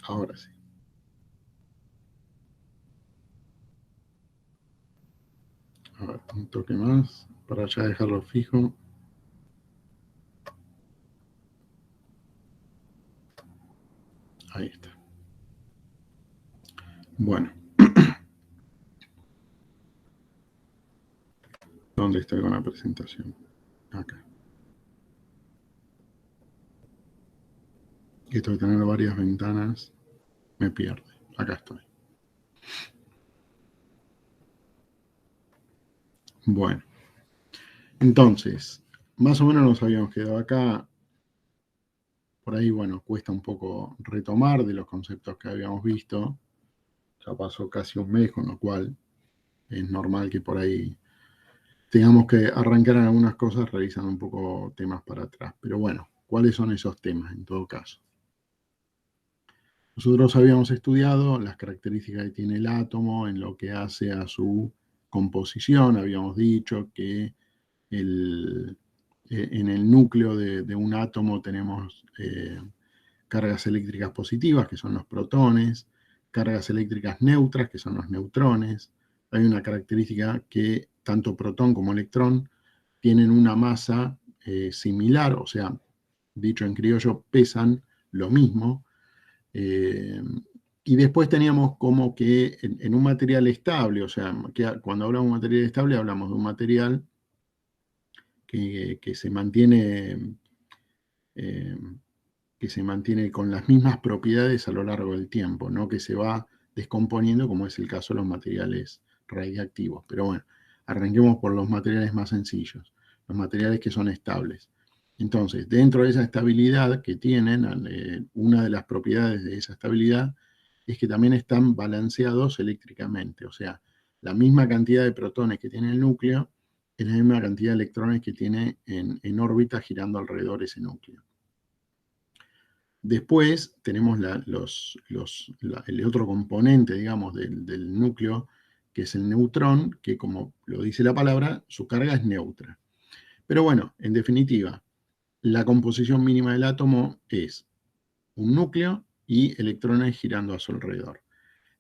Ahora sí. A ver, un toque más para ya dejarlo fijo. Ahí está. Bueno. ¿Dónde estoy con la presentación? Acá. Esto de tener varias ventanas me pierde. Acá estoy. Bueno. Entonces, más o menos nos habíamos quedado acá. Por ahí, bueno, cuesta un poco retomar de los conceptos que habíamos visto. Ya pasó casi un mes, con lo cual es normal que por ahí tengamos que arrancar en algunas cosas revisando un poco temas para atrás. Pero bueno, ¿cuáles son esos temas en todo caso? Nosotros habíamos estudiado las características que tiene el átomo en lo que hace a su composición. Habíamos dicho que en el núcleo de un átomo tenemos cargas eléctricas positivas, que son los protones, cargas eléctricas neutras, que son los neutrones. Hay una característica que tanto protón como electrón tienen una masa similar, o sea, dicho en criollo, pesan lo mismo. Y después teníamos como que en un material estable, o sea, que cuando hablamos de un material estable hablamos de un material que se mantiene eh, que se mantiene con las mismas propiedades a lo largo del tiempo, no que se va descomponiendo como es el caso de los materiales radiactivos. Pero bueno, arranquemos por los materiales más sencillos, los materiales que son estables. Entonces, dentro de esa estabilidad que tienen, una de las propiedades de esa estabilidad es que también están balanceados eléctricamente, o sea, la misma cantidad de protones que tiene el núcleo es la misma cantidad de electrones que tiene en órbita girando alrededor de ese núcleo. Después tenemos el otro componente, digamos, del núcleo, que es el neutrón, que como lo dice la palabra, su carga es neutra. Pero bueno, en definitiva, la composición mínima del átomo es un núcleo y electrones girando a su alrededor.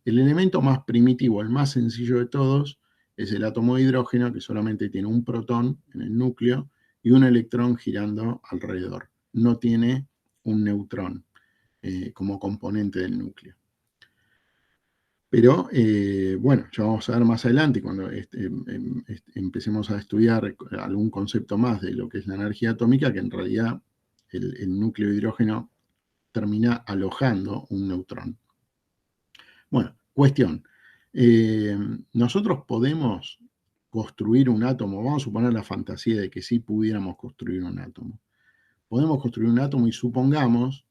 El elemento más primitivo, el más sencillo de todos, es el átomo de hidrógeno, que solamente tiene un protón en el núcleo y un electrón girando alrededor. No tiene un neutrón como componente del núcleo. Pero bueno, ya vamos a ver más adelante, cuando empecemos a estudiar algún concepto más de lo que es la energía atómica, que en realidad el núcleo de hidrógeno termina alojando un neutrón. Bueno, cuestión. Nosotros podemos construir un átomo, vamos a suponer la fantasía de que sí pudiéramos construir un átomo. Podemos construir un átomo y supongamos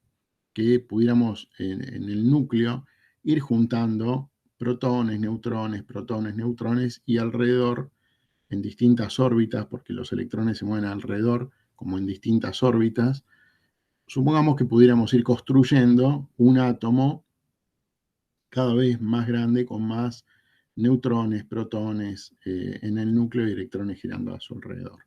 que pudiéramos en el núcleo ir juntando protones, neutrones y alrededor en distintas órbitas, porque los electrones se mueven alrededor como en distintas órbitas. Supongamos que pudiéramos ir construyendo un átomo cada vez más grande con más neutrones, protones en el núcleo y electrones girando a su alrededor.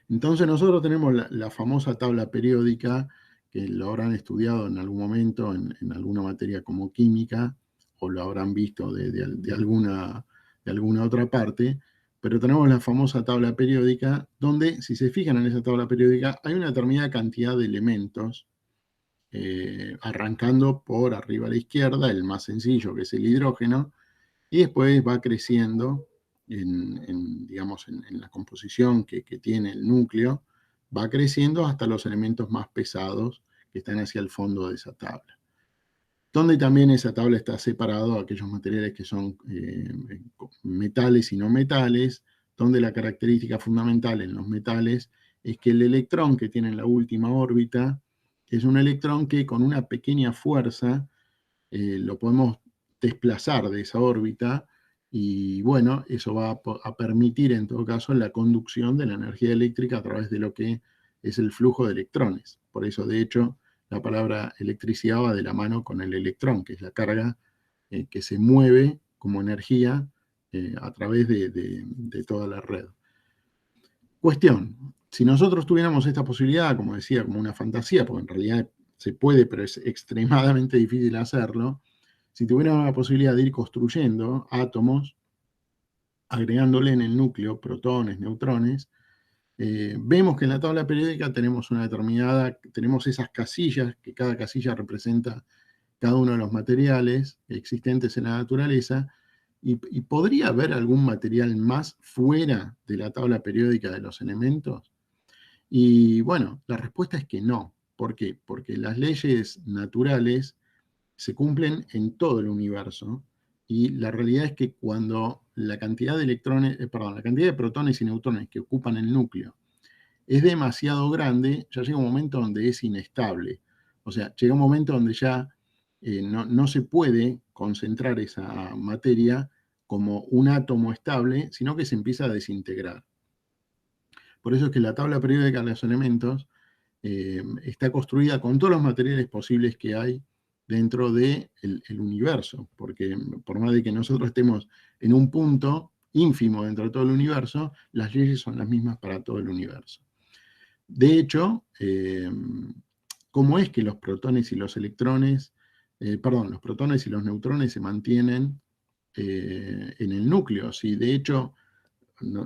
Entonces nosotros tenemos la famosa tabla periódica, que lo habrán estudiado en algún momento en alguna materia como química, o lo habrán visto de alguna otra parte, pero tenemos la famosa tabla periódica, donde, si se fijan en esa tabla periódica, hay una determinada cantidad de elementos, arrancando por arriba a la izquierda, el más sencillo, que es el hidrógeno, y después va creciendo digamos, en la composición que tiene el núcleo, va creciendo hasta los elementos más pesados que están hacia el fondo de esa tabla. Donde también esa tabla está separado a aquellos materiales que son metales y no metales, donde la característica fundamental en los metales es que el electrón que tiene en la última órbita es un electrón que con una pequeña fuerza lo podemos desplazar de esa órbita y bueno, eso va a permitir en todo caso la conducción de la energía eléctrica a través de lo que es el flujo de electrones. Por eso, de hecho, la palabra electricidad va de la mano con el electrón, que es la carga que se mueve como energía a través de toda la red. Cuestión, si nosotros tuviéramos esta posibilidad, como decía, como una fantasía, porque en realidad se puede, pero es extremadamente difícil hacerlo. Si tuviéramos la posibilidad de ir construyendo átomos, agregándole en el núcleo protones, neutrones, vemos que en la tabla periódica tenemos tenemos esas casillas, que cada casilla representa cada uno de los materiales existentes en la naturaleza, y podría haber algún material más fuera de la tabla periódica de los elementos. Y bueno, la respuesta es que no. ¿Por qué? Porque las leyes naturales se cumplen en todo el universo, y la realidad es que cuando la cantidad de la cantidad de protones y neutrones que ocupan el núcleo es demasiado grande, ya llega un momento donde es inestable. O sea, llega un momento donde ya no se puede concentrar esa materia como un átomo estable, sino que se empieza a desintegrar. Por eso es que la tabla periódica de los elementos está construida con todos los materiales posibles que hay dentro del universo, porque por más de que nosotros estemos en un punto ínfimo dentro de todo el universo, las leyes son las mismas para todo el universo. De hecho, ¿cómo es que los protones y los electrones, los protones y los neutrones se mantienen en el núcleo? Si de hecho,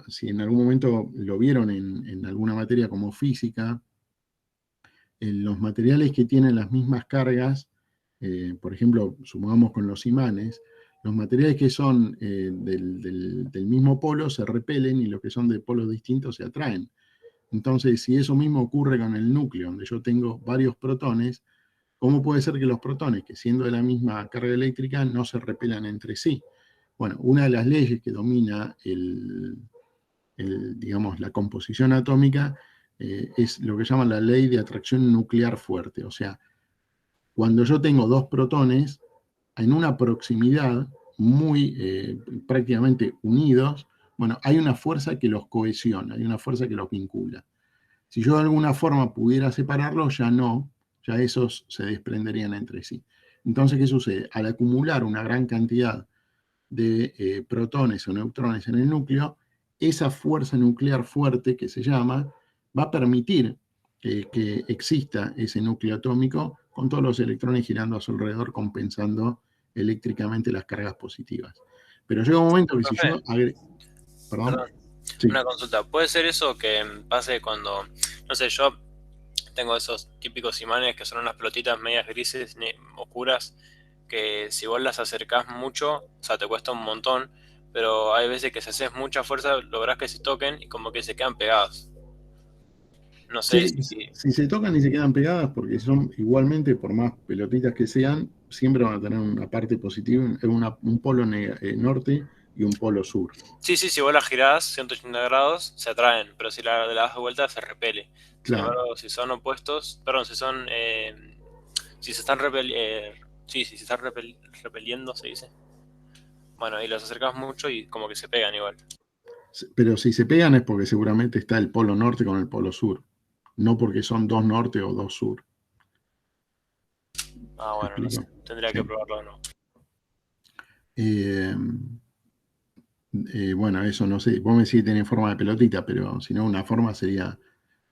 si en algún momento lo vieron en alguna materia como física, los materiales que tienen las mismas cargas, por ejemplo, sumamos con los imanes, los materiales que son del mismo polo se repelen, y los que son de polos distintos se atraen. Entonces, si eso mismo ocurre con el núcleo, donde yo tengo varios protones, ¿cómo puede ser que los protones, que siendo de la misma carga eléctrica, no se repelan entre sí? Bueno, una de las leyes que domina digamos, la composición atómica es lo que llaman la ley de atracción nuclear fuerte. O sea, cuando yo tengo dos protones en una proximidad muy prácticamente unidos, bueno, hay una fuerza que los cohesiona, hay una fuerza que los vincula. Si yo de alguna forma pudiera separarlos, ya no, ya esos se desprenderían entre sí. Entonces, ¿qué sucede? Al acumular una gran cantidad de protones o neutrones en el núcleo, esa fuerza nuclear fuerte que se llama, va a permitir que exista ese núcleo atómico con todos los electrones girando a su alrededor, compensando eléctricamente las cargas positivas. Pero llega un momento que si yo Perdón. Perdón, Sí. una consulta. ¿Puede ser eso que pase cuando, no sé, yo tengo esos típicos imanes que son unas pelotitas medias grises, oscuras, que si vos las acercás mucho, o sea, te cuesta un montón, pero hay veces que si haces mucha fuerza lográs que se toquen y como que se quedan pegados? No sé Sí, si... si se tocan y se quedan pegadas, porque son igualmente, por más pelotitas que sean, siempre van a tener una parte positiva, un polo norte y un polo sur. Sí, sí, si vos las girás 180 grados, se atraen, pero si la das de vuelta, se repele. Sin Claro. embargo, si son opuestos, perdón, si son... si se están sí, si se están repeliendo, se dice. Bueno, y los acercás mucho y como que se pegan igual. Pero si se pegan es porque seguramente está el polo norte con el polo sur, no porque son dos norte o dos sur. Ah, ¿Me bueno, no sé. explico? Tendría que Sí. probarlo de nuevo. Eh, bueno, eso no sé. Vos me decís que tiene forma de pelotita, pero si no, una forma sería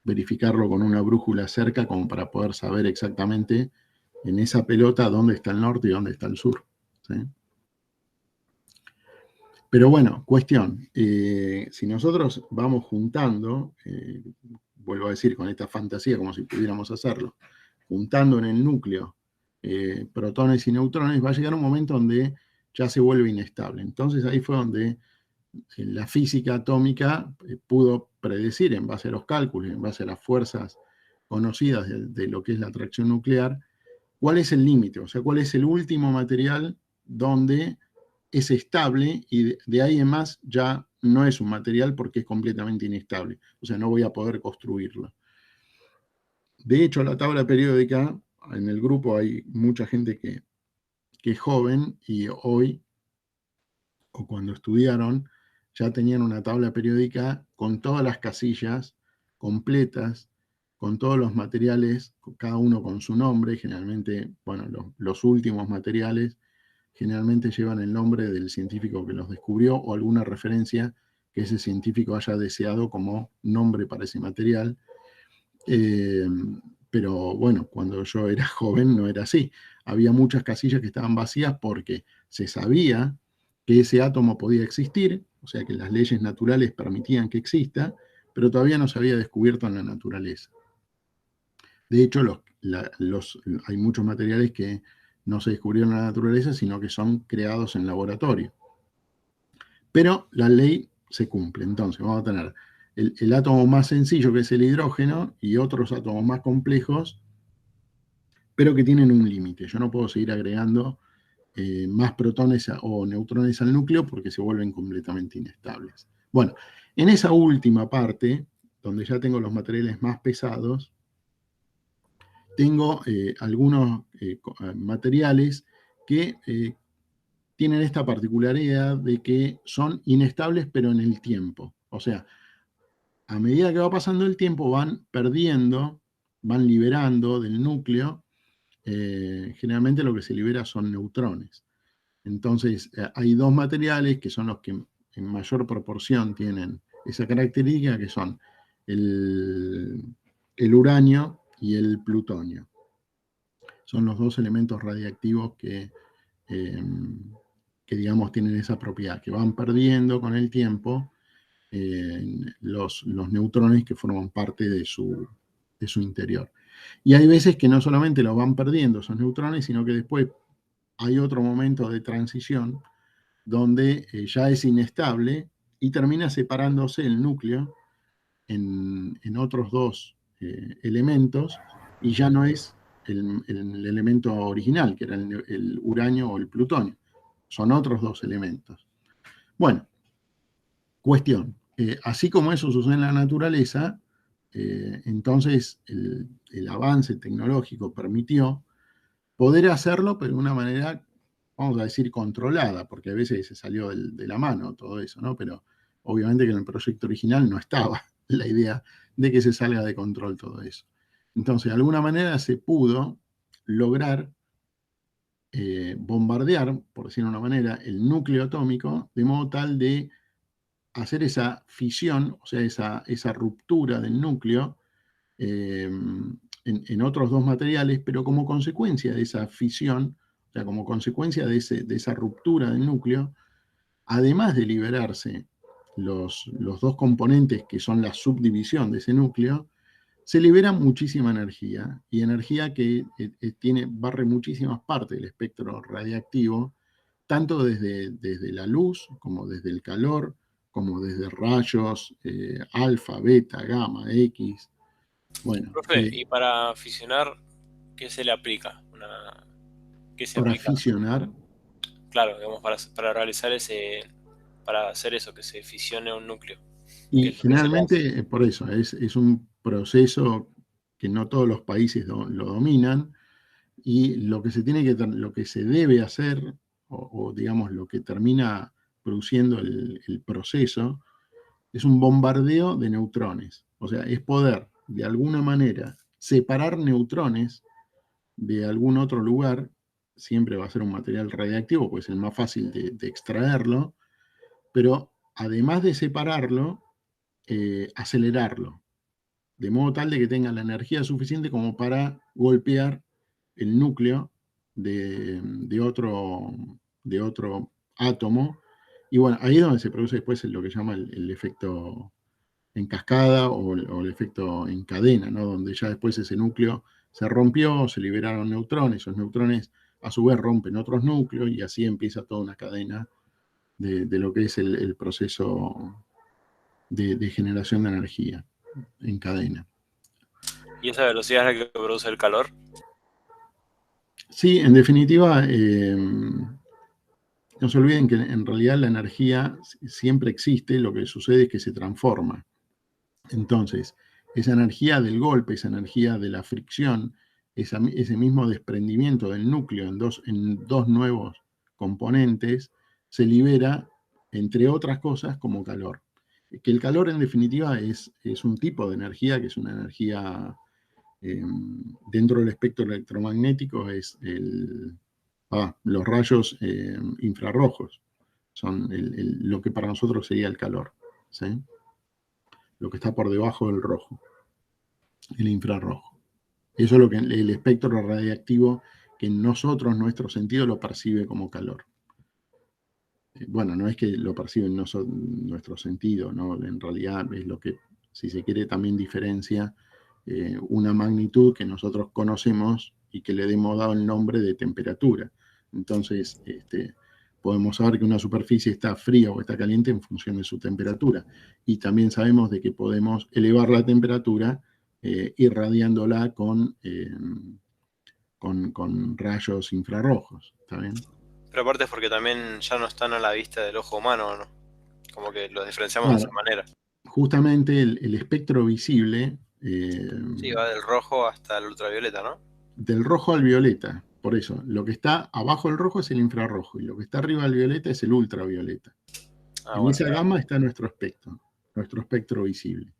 verificarlo con una brújula cerca, como para poder saber exactamente en esa pelota dónde está el norte y dónde está el sur. ¿Sí? Pero bueno, cuestión, si nosotros vamos juntando, vuelvo a decir, con esta fantasía, como si pudiéramos hacerlo, juntando en el núcleo protones y neutrones, va a llegar un momento donde ya se vuelve inestable. Entonces ahí fue donde la física atómica pudo predecir, en base a los cálculos, en base a las fuerzas conocidas de lo que es la atracción nuclear, cuál es el límite, o sea, cuál es el último material donde es estable, y de ahí en más ya no es un material porque es completamente inestable, o sea, no voy a poder construirlo. De hecho, la tabla periódica, en el grupo hay mucha gente que es joven, y hoy, o cuando estudiaron, ya tenían una tabla periódica con todas las casillas completas, con todos los materiales, cada uno con su nombre. Generalmente, bueno, los últimos materiales generalmente llevan el nombre del científico que los descubrió, o alguna referencia que ese científico haya deseado como nombre para ese material. Eh, Pero bueno, cuando yo era joven no era así. Había muchas casillas que estaban vacías porque se sabía que ese átomo podía existir, o sea que las leyes naturales permitían que exista, pero todavía no se había descubierto en la naturaleza. De hecho, hay muchos materiales que no se descubrieron en la naturaleza, sino que son creados en laboratorio. Pero la ley se cumple. Entonces, vamos a tener el átomo más sencillo, que es el hidrógeno, y otros átomos más complejos, pero que tienen un límite. Yo no puedo seguir agregando más protones o neutrones al núcleo porque se vuelven completamente inestables. Bueno, en esa última parte, donde ya tengo los materiales más pesados, tengo algunos materiales que tienen esta particularidad de que son inestables pero en el tiempo. O sea, a medida que va pasando el tiempo van perdiendo, van liberando del núcleo, generalmente lo que se libera son neutrones. Entonces, hay dos materiales que son los que en mayor proporción tienen esa característica, que son el, el uranio y el plutonio. Son los dos elementos radiactivos eh, que digamos, tienen esa propiedad, que van perdiendo con el tiempo los neutrones que forman parte de su interior. Y hay veces que no solamente los van perdiendo esos neutrones, sino que después hay otro momento de transición donde ya es inestable y termina separándose el núcleo en otros dos elementos y ya no es el elemento original, que era el uranio o el plutonio. Son otros dos elementos. Bueno, cuestión. Así como eso sucede en la naturaleza, entonces el avance tecnológico permitió poder hacerlo, pero de una manera, vamos a decir, controlada, porque a veces se salió de la mano todo eso, ¿no? Pero obviamente que en el proyecto original no estaba la idea de que se salga de control todo eso. Entonces, de alguna manera se pudo lograr bombardear, por decirlo de una manera, el núcleo atómico de modo tal de hacer esa fisión, o sea, esa ruptura del núcleo en otros dos materiales, pero como consecuencia de esa fisión, o sea, como consecuencia de esa ruptura del núcleo, además de liberarse los dos componentes que son la subdivisión de ese núcleo, se libera muchísima energía, y energía que barre muchísimas partes del espectro radiactivo, tanto desde la luz, como desde el calor, como desde rayos alfa, beta, gamma, X. Bueno, Profe, y para fisionar, ¿qué se le aplica? ¿Qué se para aplica? fisionar, Claro, digamos, para realizar para hacer eso, que se fisione un núcleo. ¿Qué y es lo que se le hace? generalmente por eso, es un proceso que no todos los países lo dominan, y lo que se debe hacer, o digamos lo que termina produciendo el proceso, es un bombardeo de neutrones. O sea, es poder de alguna manera separar neutrones de algún otro lugar. Siempre va a ser un material radiactivo, pues es el más fácil de extraerlo, pero además de separarlo, acelerarlo, de modo tal de que tenga la energía suficiente como para golpear el núcleo de otro átomo. Y bueno, ahí es donde se produce después lo que llama el efecto en cascada o el efecto en cadena, ¿no? Donde ya después ese núcleo se rompió, se liberaron neutrones, esos neutrones a su vez rompen otros núcleos, y así empieza toda una cadena de lo que es el proceso de generación de energía en cadena. ¿Y esa velocidad es la que produce el calor? Sí, en definitiva, no se olviden que en realidad la energía siempre existe, lo que sucede es que se transforma. Entonces, esa energía del golpe, esa energía de la fricción, ese mismo desprendimiento del núcleo en dos nuevos componentes, se libera, entre otras cosas, como calor. Que el calor, en definitiva, es un tipo de energía, que es una energía dentro del espectro electromagnético, es los rayos infrarrojos. Son lo que para nosotros sería el calor, ¿sí? Lo que está por debajo del rojo, el infrarrojo. Eso es lo que el espectro radiactivo que nosotros, nuestro sentido, lo percibe como calor. Bueno, no es que lo perciben nuestro sentido, ¿no? En realidad es lo que, si se quiere, también diferencia una magnitud que nosotros conocemos y que le hemos dado el nombre de temperatura. Entonces, podemos saber que una superficie está fría o está caliente en función de su temperatura. Y también sabemos de que podemos elevar la temperatura irradiándola con rayos infrarrojos. ¿Está bien? Pero aparte es porque también ya no están a la vista del ojo humano, ¿no? Como que los diferenciamos de esa Claro, manera. justamente el espectro visible, Sí, va del rojo hasta el ultravioleta, ¿no? del rojo al violeta, por eso, lo que está abajo del rojo es el infrarrojo y lo que está arriba del violeta es el ultravioleta. Ah, En bueno, esa claro. gama está nuestro espectro visible.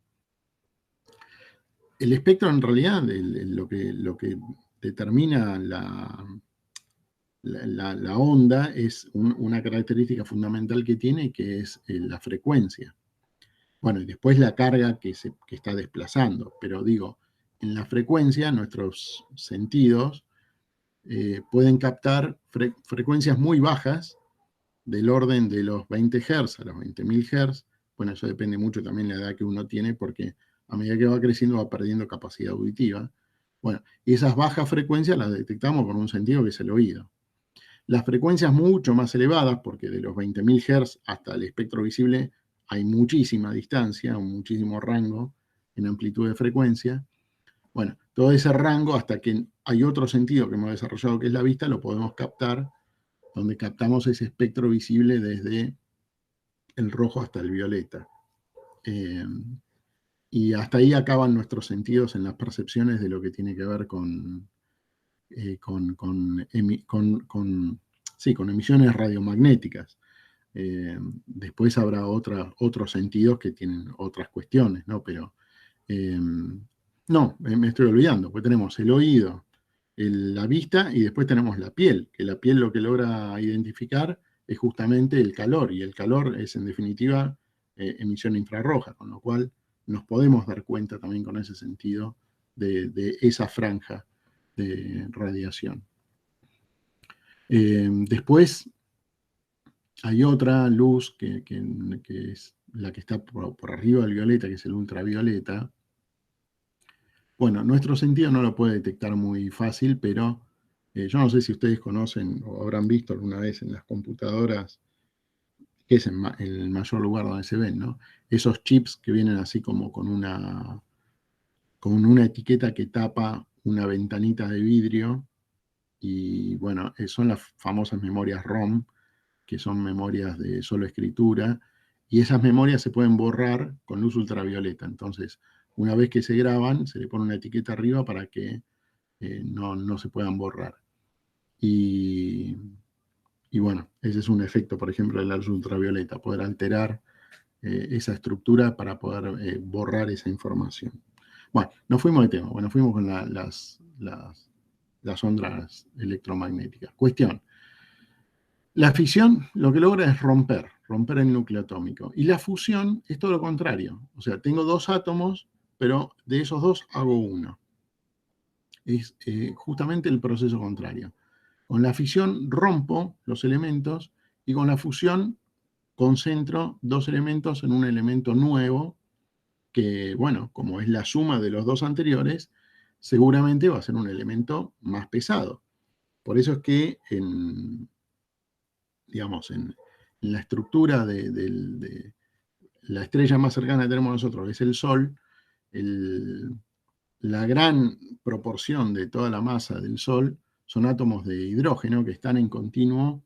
El espectro en realidad, lo que determina la onda es una característica fundamental que tiene, que es la frecuencia. Bueno, y después la carga que está desplazando, pero digo, en la frecuencia nuestros sentidos pueden captar frecuencias muy bajas del orden de los 20 Hz a los 20.000 Hz. Bueno, eso depende mucho también de la edad que uno tiene, porque a medida que va creciendo va perdiendo capacidad auditiva. Bueno, y esas bajas frecuencias las detectamos con un sentido que es el oído. Las frecuencias mucho más elevadas, porque de los 20.000 Hz hasta el espectro visible hay muchísima distancia, muchísimo rango en amplitud de frecuencia. Bueno, todo ese rango, hasta que hay otro sentido que hemos desarrollado, que es la vista, lo podemos captar, donde captamos ese espectro visible desde el rojo hasta el violeta. Y hasta ahí acaban nuestros sentidos en las percepciones de lo que tiene que ver con emisiones radiomagnéticas. Después habrá otros sentidos que tienen otras cuestiones, ¿no? Pero no, me estoy olvidando, pues tenemos el oído, la vista y después tenemos la piel, que la piel lo que logra identificar es justamente el calor, y el calor es en definitiva emisión infrarroja, con lo cual nos podemos dar cuenta también con ese sentido de esa franja de radiación. Después hay otra luz que es la que está por arriba del violeta, que es el ultravioleta. Bueno, nuestro sentido no lo puede detectar muy fácil, pero yo no sé si ustedes conocen o habrán visto alguna vez en las computadoras, que es el mayor lugar donde se ven, ¿no? Esos chips que vienen así como con una etiqueta que tapa una ventanita de vidrio, y bueno, son las famosas memorias ROM, que son memorias de solo escritura, y esas memorias se pueden borrar con luz ultravioleta. Entonces, una vez que se graban, se le pone una etiqueta arriba para que no se puedan borrar. Y, y, bueno, ese es un efecto, por ejemplo, de la luz ultravioleta, poder alterar esa estructura para poder borrar esa información. Bueno, nos fuimos de tema, bueno, fuimos con las ondas electromagnéticas. Cuestión, la fisión lo que logra es romper el núcleo atómico. Y la fusión es todo lo contrario. O sea, tengo dos átomos, pero de esos dos hago uno. Es justamente el proceso contrario. Con la fisión rompo los elementos y con la fusión concentro dos elementos en un elemento nuevo que, bueno, como es la suma de los dos anteriores, seguramente va a ser un elemento más pesado. Por eso es que digamos, en la estructura de la estrella más cercana que tenemos nosotros, que es el Sol, la gran proporción de toda la masa del Sol son átomos de hidrógeno que están en continua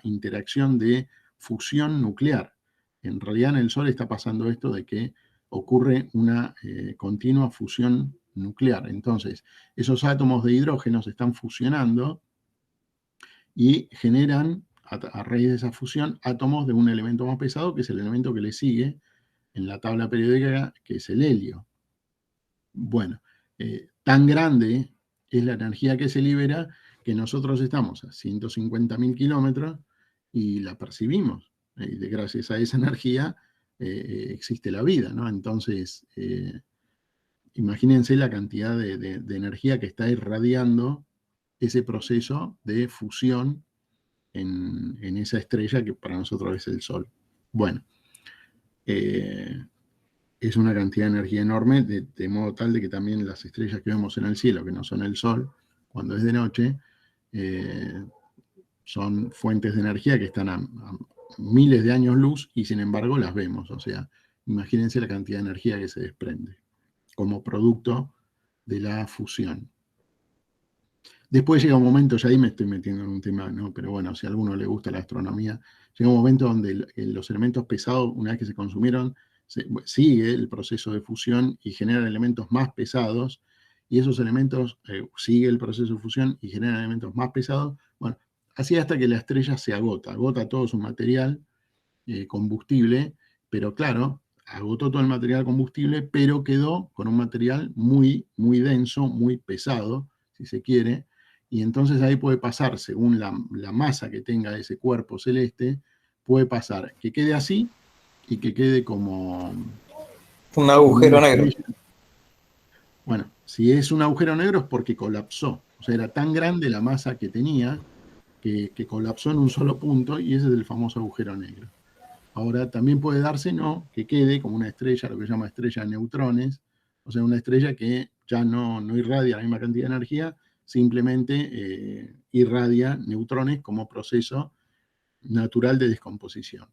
interacción de fusión nuclear. En realidad en el Sol está pasando esto de que ocurre una continua fusión nuclear. Entonces, esos átomos de hidrógeno se están fusionando y generan, a raíz de esa fusión, átomos de un elemento más pesado, que es el elemento que le sigue en la tabla periódica, que es el helio. Bueno, tan grande es la energía que se libera que nosotros estamos a 150.000 kilómetros y la percibimos. Gracias a esa energía existe la vida, ¿no? Entonces, imagínense la cantidad de energía que está irradiando ese proceso de fusión en esa estrella que para nosotros es el Sol. Bueno, es una cantidad de energía enorme, de modo tal de que también las estrellas que vemos en el cielo, que no son el Sol, cuando es de noche, son fuentes de energía que están a miles de años luz y sin embargo las vemos. O sea, imagínense la cantidad de energía que se desprende como producto de la fusión. Después llega un momento, ya ahí me estoy metiendo en un tema, ¿no? Pero bueno, si a alguno le gusta la astronomía, llega un momento donde los elementos pesados, una vez que se consumieron, sigue el proceso de fusión y generan elementos más pesados, y esos elementos sigue el proceso de fusión y generan elementos más pesados. Bueno, así hasta que la estrella se agota todo su material combustible, pero claro, agotó todo el material combustible, pero quedó con un material muy, muy denso, muy pesado, si se quiere, y entonces ahí puede pasar, según la masa que tenga ese cuerpo celeste, puede pasar que quede así y que quede como un agujero negro. Bueno, si es un agujero negro es porque colapsó, o sea, era tan grande la masa que tenía que colapsó en un solo punto y ese es el famoso agujero negro. Ahora, también puede darse, ¿no?, que quede como una estrella, lo que se llama estrella de neutrones, o sea, una estrella que ya no irradia la misma cantidad de energía, simplemente irradia neutrones como proceso natural de descomposición.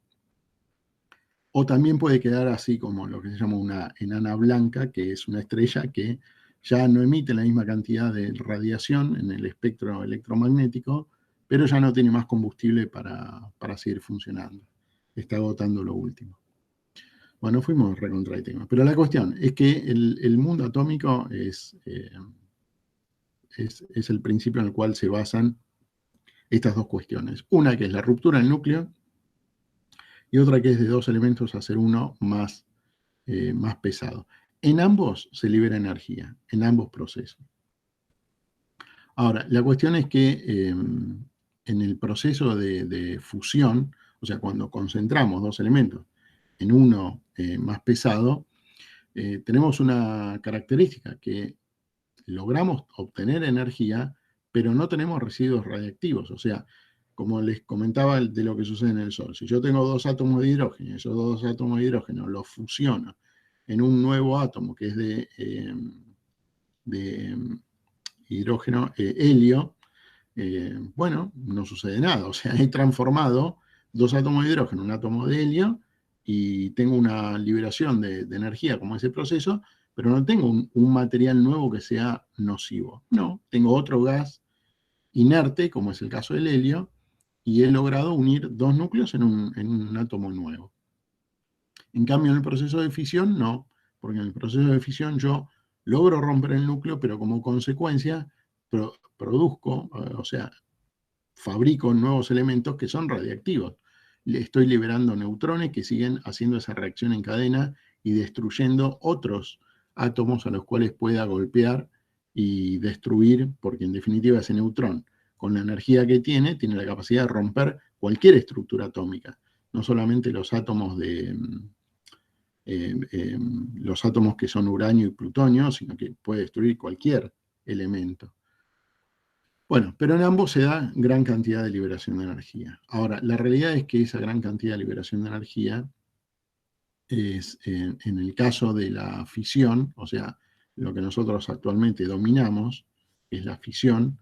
O también puede quedar así como lo que se llama una enana blanca, que es una estrella que ya no emite la misma cantidad de radiación en el espectro electromagnético, pero ya no tiene más combustible para seguir funcionando. Está agotando lo último. Bueno, fuimos recontra el tema. Pero la cuestión es que el mundo atómico es el principio en el cual se basan estas dos cuestiones. Una que es la ruptura del núcleo y otra que es de dos elementos hacer uno más pesado. En ambos se libera energía, en ambos procesos. Ahora, la cuestión es que en el proceso de fusión, o sea, cuando concentramos dos elementos en uno más pesado, tenemos una característica, que logramos obtener energía, pero no tenemos residuos radiactivos. O sea, como les comentaba de lo que sucede en el Sol, si yo tengo dos átomos de hidrógeno, y esos dos átomos de hidrógeno los fusiono en un nuevo átomo que es de hidrógeno, helio, bueno, no sucede nada. O sea, he transformado dos átomos de hidrógeno en un átomo de helio y tengo una liberación de energía como ese proceso, pero no tengo un material nuevo que sea nocivo. No, tengo otro gas inerte, como es el caso del helio, y he logrado unir dos núcleos en un átomo nuevo. En cambio, en el proceso de fisión, no, porque en el proceso de fisión yo logro romper el núcleo, pero como consecuencia produzco, o sea, fabrico nuevos elementos que son radiactivos. Le estoy liberando neutrones que siguen haciendo esa reacción en cadena y destruyendo otros átomos a los cuales pueda golpear y destruir, porque en definitiva ese neutrón, con la energía que tiene la capacidad de romper cualquier estructura atómica, no solamente los átomos los átomos que son uranio y plutonio, sino que puede destruir cualquier elemento. Bueno, pero en ambos se da gran cantidad de liberación de energía. Ahora, la realidad es que esa gran cantidad de liberación de energía es, en el caso de la fisión, o sea, lo que nosotros actualmente dominamos, es la fisión,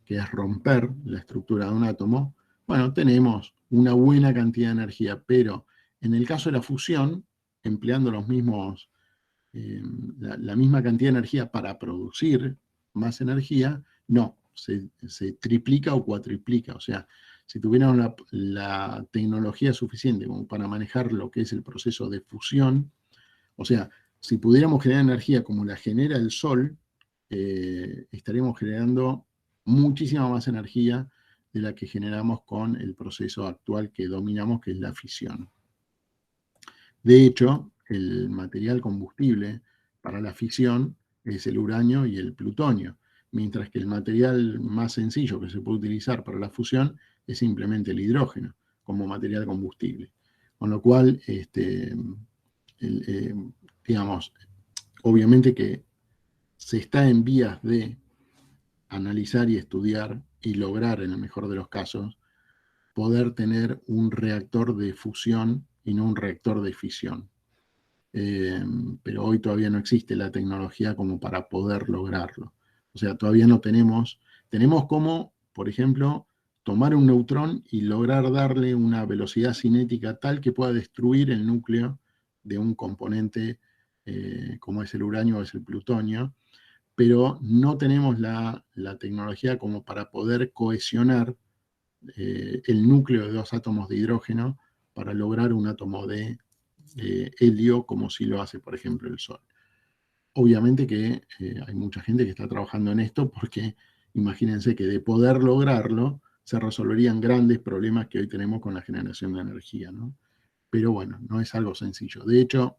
que es romper la estructura de un átomo. Bueno, tenemos una buena cantidad de energía, pero en el caso de la fusión, empleando los mismos, la misma cantidad de energía para producir más energía, no, se triplica o cuatriplica. O sea, si tuviéramos la tecnología suficiente como para manejar lo que es el proceso de fusión, o sea, si pudiéramos generar energía como la genera el Sol, estaríamos generando muchísima más energía de la que generamos con el proceso actual que dominamos, que es la fisión. De hecho, el material combustible para la fisión es el uranio y el plutonio, mientras que el material más sencillo que se puede utilizar para la fusión es simplemente el hidrógeno como material combustible. Con lo cual, digamos, obviamente que se está en vías de analizar y estudiar y lograr, en el mejor de los casos, poder tener un reactor de fusión y no un reactor de fisión. Pero hoy todavía no existe la tecnología como para poder lograrlo. O sea, todavía no tenemos como, por ejemplo, tomar un neutrón y lograr darle una velocidad cinética tal que pueda destruir el núcleo de un componente como es el uranio o es el plutonio, pero no tenemos la tecnología como para poder cohesionar el núcleo de dos átomos de hidrógeno para lograr un átomo de helio como si lo hace, por ejemplo, el Sol. Obviamente que hay mucha gente que está trabajando en esto porque imagínense que de poder lograrlo se resolverían grandes problemas que hoy tenemos con la generación de energía, ¿no? Pero bueno, no es algo sencillo. De hecho,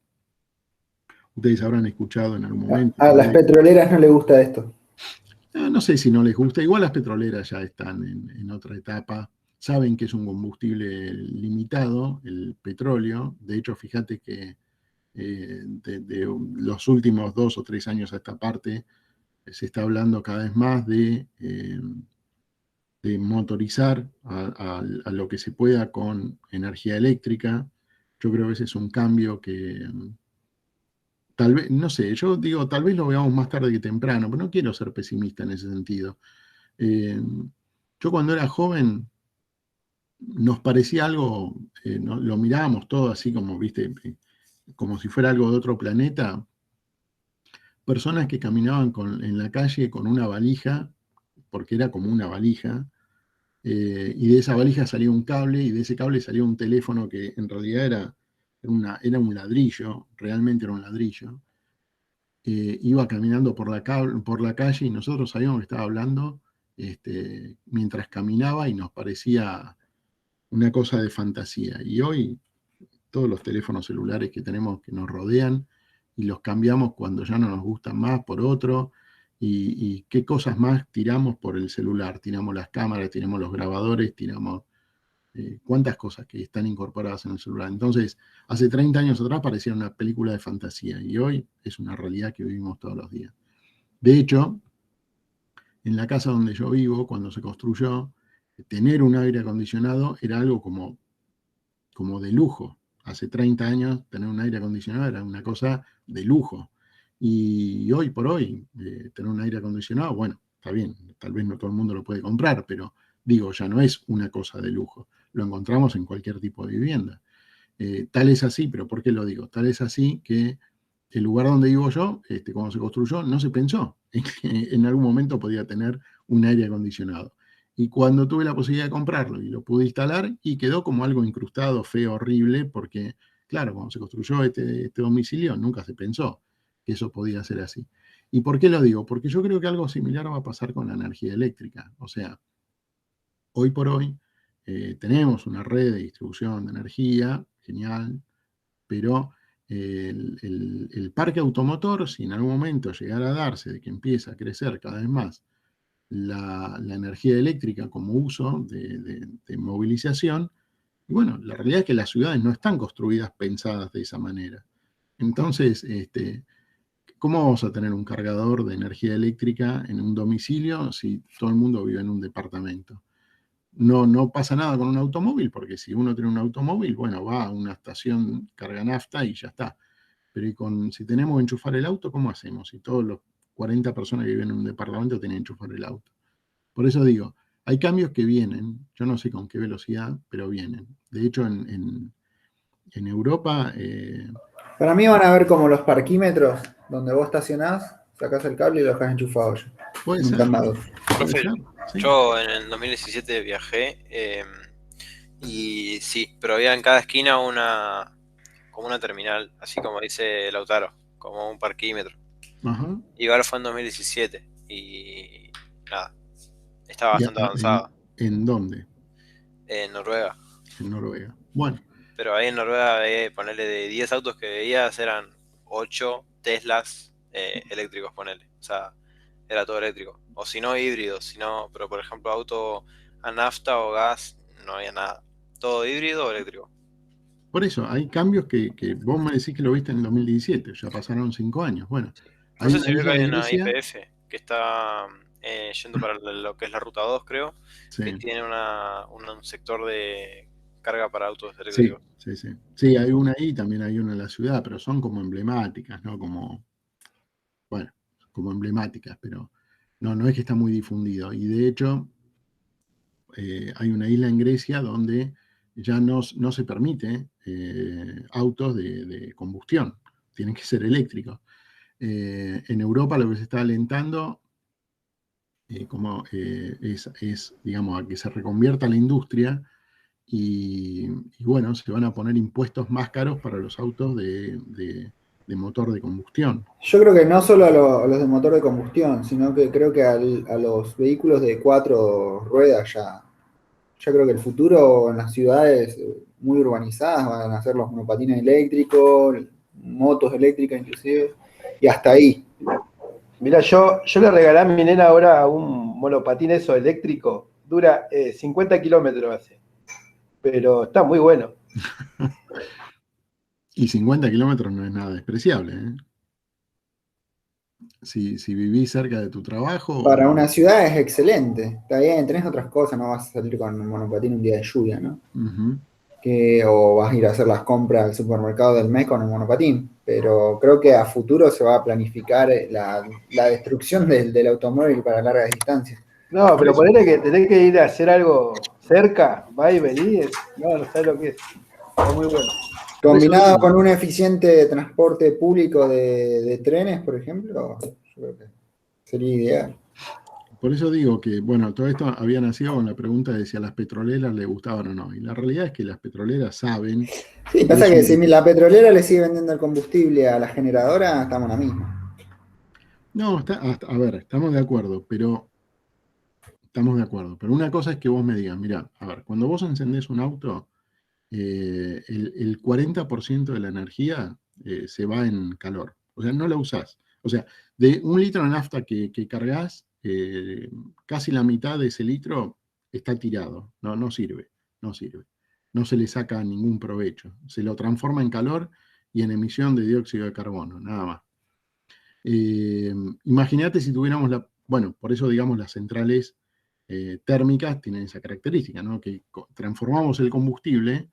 ustedes habrán escuchado en algún momento. A las petroleras no les gusta esto. No sé si no les gusta, igual las petroleras ya están en otra etapa, saben que es un combustible limitado, el petróleo. De hecho, fíjate que de los últimos 2 o 3 años a esta parte se está hablando cada vez más de motorizar a lo que se pueda con energía eléctrica. Yo creo que ese es un cambio que tal vez, no sé, yo digo, tal vez lo veamos más tarde que temprano, pero no quiero ser pesimista en ese sentido. Yo cuando era joven nos parecía algo, lo mirábamos todo así como, viste, como si fuera algo de otro planeta. Personas que caminaban en la calle con una valija, porque era como una valija, y de esa valija salía un cable, y de ese cable salía un teléfono que en realidad era un ladrillo, realmente era un ladrillo. Iba caminando por la calle y nosotros sabíamos que estaba hablando mientras caminaba y nos parecía una cosa de fantasía. Y hoy todos los teléfonos celulares que tenemos que nos rodean y los cambiamos cuando ya no nos gustan más por otro. Y qué cosas más tiramos por el celular. Tiramos las cámaras, tiramos los grabadores, tiramos cuántas cosas que están incorporadas en el celular. Entonces, hace 30 años atrás parecía una película de fantasía y hoy es una realidad que vivimos todos los días. De hecho, en la casa donde yo vivo, cuando se construyó, tener un aire acondicionado era algo como de lujo. Hace 30 años tener un aire acondicionado era una cosa de lujo. Y hoy por hoy, tener un aire acondicionado, bueno, está bien, tal vez no todo el mundo lo puede comprar, pero digo, ya no es una cosa de lujo. Lo encontramos en cualquier tipo de vivienda. Tal es así, pero ¿por qué lo digo? Tal es así que el lugar donde vivo yo, cuando se construyó, no se pensó en que en algún momento podía tener un aire acondicionado. Y cuando tuve la posibilidad de comprarlo y lo pude instalar, y quedó como algo incrustado, feo, horrible, porque, claro, cuando se construyó este domicilio, nunca se pensó que eso podía ser así. ¿Y por qué lo digo? Porque yo creo que algo similar va a pasar con la energía eléctrica. O sea, hoy por hoy tenemos una red de distribución de energía, genial, pero el parque automotor, si en algún momento llegara a darse de que empieza a crecer cada vez más la energía eléctrica como uso de movilización, y bueno, la realidad es que las ciudades no están construidas pensadas de esa manera. Entonces, ¿cómo vamos a tener un cargador de energía eléctrica en un domicilio si todo el mundo vive en un departamento? No pasa nada con un automóvil, porque si uno tiene un automóvil, bueno, va a una estación, carga nafta y ya está. Pero si tenemos que enchufar el auto, ¿cómo hacemos? Si todos los 40 personas que viven en un departamento tienen que enchufar el auto. Por eso digo, hay cambios que vienen, yo no sé con qué velocidad, pero vienen. De hecho, en Europa... Para mí van a ver como los parquímetros, donde vos estacionás, sacás el cable y lo dejás enchufado ya. puede Un ser, candado. puede ser, sí. Yo en el 2017 viajé y sí, pero había en cada esquina como una terminal, así como dice Lautaro, como un parquímetro. Ajá. Igual fue en 2017 y nada, estaba bastante avanzado. ¿En dónde? En Noruega. En Noruega. Bueno. Pero ahí en Noruega, ponerle de 10 autos que veías, eran 8 Teslas eléctricos, ponele. O sea, era todo eléctrico. O si no, híbridos. Si no, pero por ejemplo, auto a nafta o gas, no había nada. Todo híbrido o eléctrico. Por eso, hay cambios que vos me decís que lo viste en el 2017, ya pasaron 5 años. Bueno, No Hay sé una si vio que isla hay de una Grecia, YPF que está yendo para lo que es la ruta 2, creo, que sí, tiene un sector de carga para autos sí, eléctricos. sí, sí. Sí, hay una ahí, también hay una en la ciudad, pero son como emblemáticas, ¿no? Como, bueno, como emblemáticas, pero no es que está muy difundido. Y de hecho, hay una isla en Grecia donde ya no se permite autos de combustión, tienen que ser eléctricos. En Europa lo que se está alentando digamos, a que se reconvierta la industria y bueno, se van a poner impuestos más caros para los autos de motor de combustión. Yo creo que no solo a los de motor de combustión, sino que creo que a los vehículos de 4 ruedas ya creo que el futuro en las ciudades muy urbanizadas van a ser los monopatines eléctricos, motos eléctricas inclusive, y hasta ahí. Mira, yo le regalé a mi nena ahora un monopatín eso eléctrico, dura 50 kilómetros hace, pero está muy bueno. Y 50 kilómetros no es nada despreciable, ¿eh? Si vivís cerca de tu trabajo Para una ciudad es excelente, está bien, tenés otras cosas, no vas a salir con un monopatín un día de lluvia, ¿no? Ujú. O vas a ir a hacer las compras al supermercado del mes con un monopatín, pero creo que a futuro se va a planificar la destrucción del automóvil para largas distancias. No, Por pero eso, ponele que tenés que ir a hacer algo cerca, va y venís, no sabés lo que es. Está muy bueno. por eso Combinado digo, con un eficiente transporte público de trenes, por ejemplo, yo creo que sería ideal. por eso digo que, bueno, todo esto había nacido con la pregunta de si a las petroleras les gustaban o no. Y la realidad es que las petroleras saben Sí, que pasa es que un si la petrolera le sigue vendiendo el combustible a la generadora, estamos en la misma. No, a ver, estamos de acuerdo, pero estamos de acuerdo. Pero una cosa es que vos me digas, mira, a ver, cuando vos encendés un auto, el 40% de la energía se va en calor. O sea, no la usás. O sea, de 1 litro de nafta que cargas, casi la mitad de ese litro está tirado. No sirve, no sirve. No se le saca ningún provecho. Se lo transforma en calor y en emisión de dióxido de carbono, nada más. Imagínate si tuviéramos bueno, por eso digamos las centrales térmicas tienen esa característica, ¿no? Que transformamos el combustible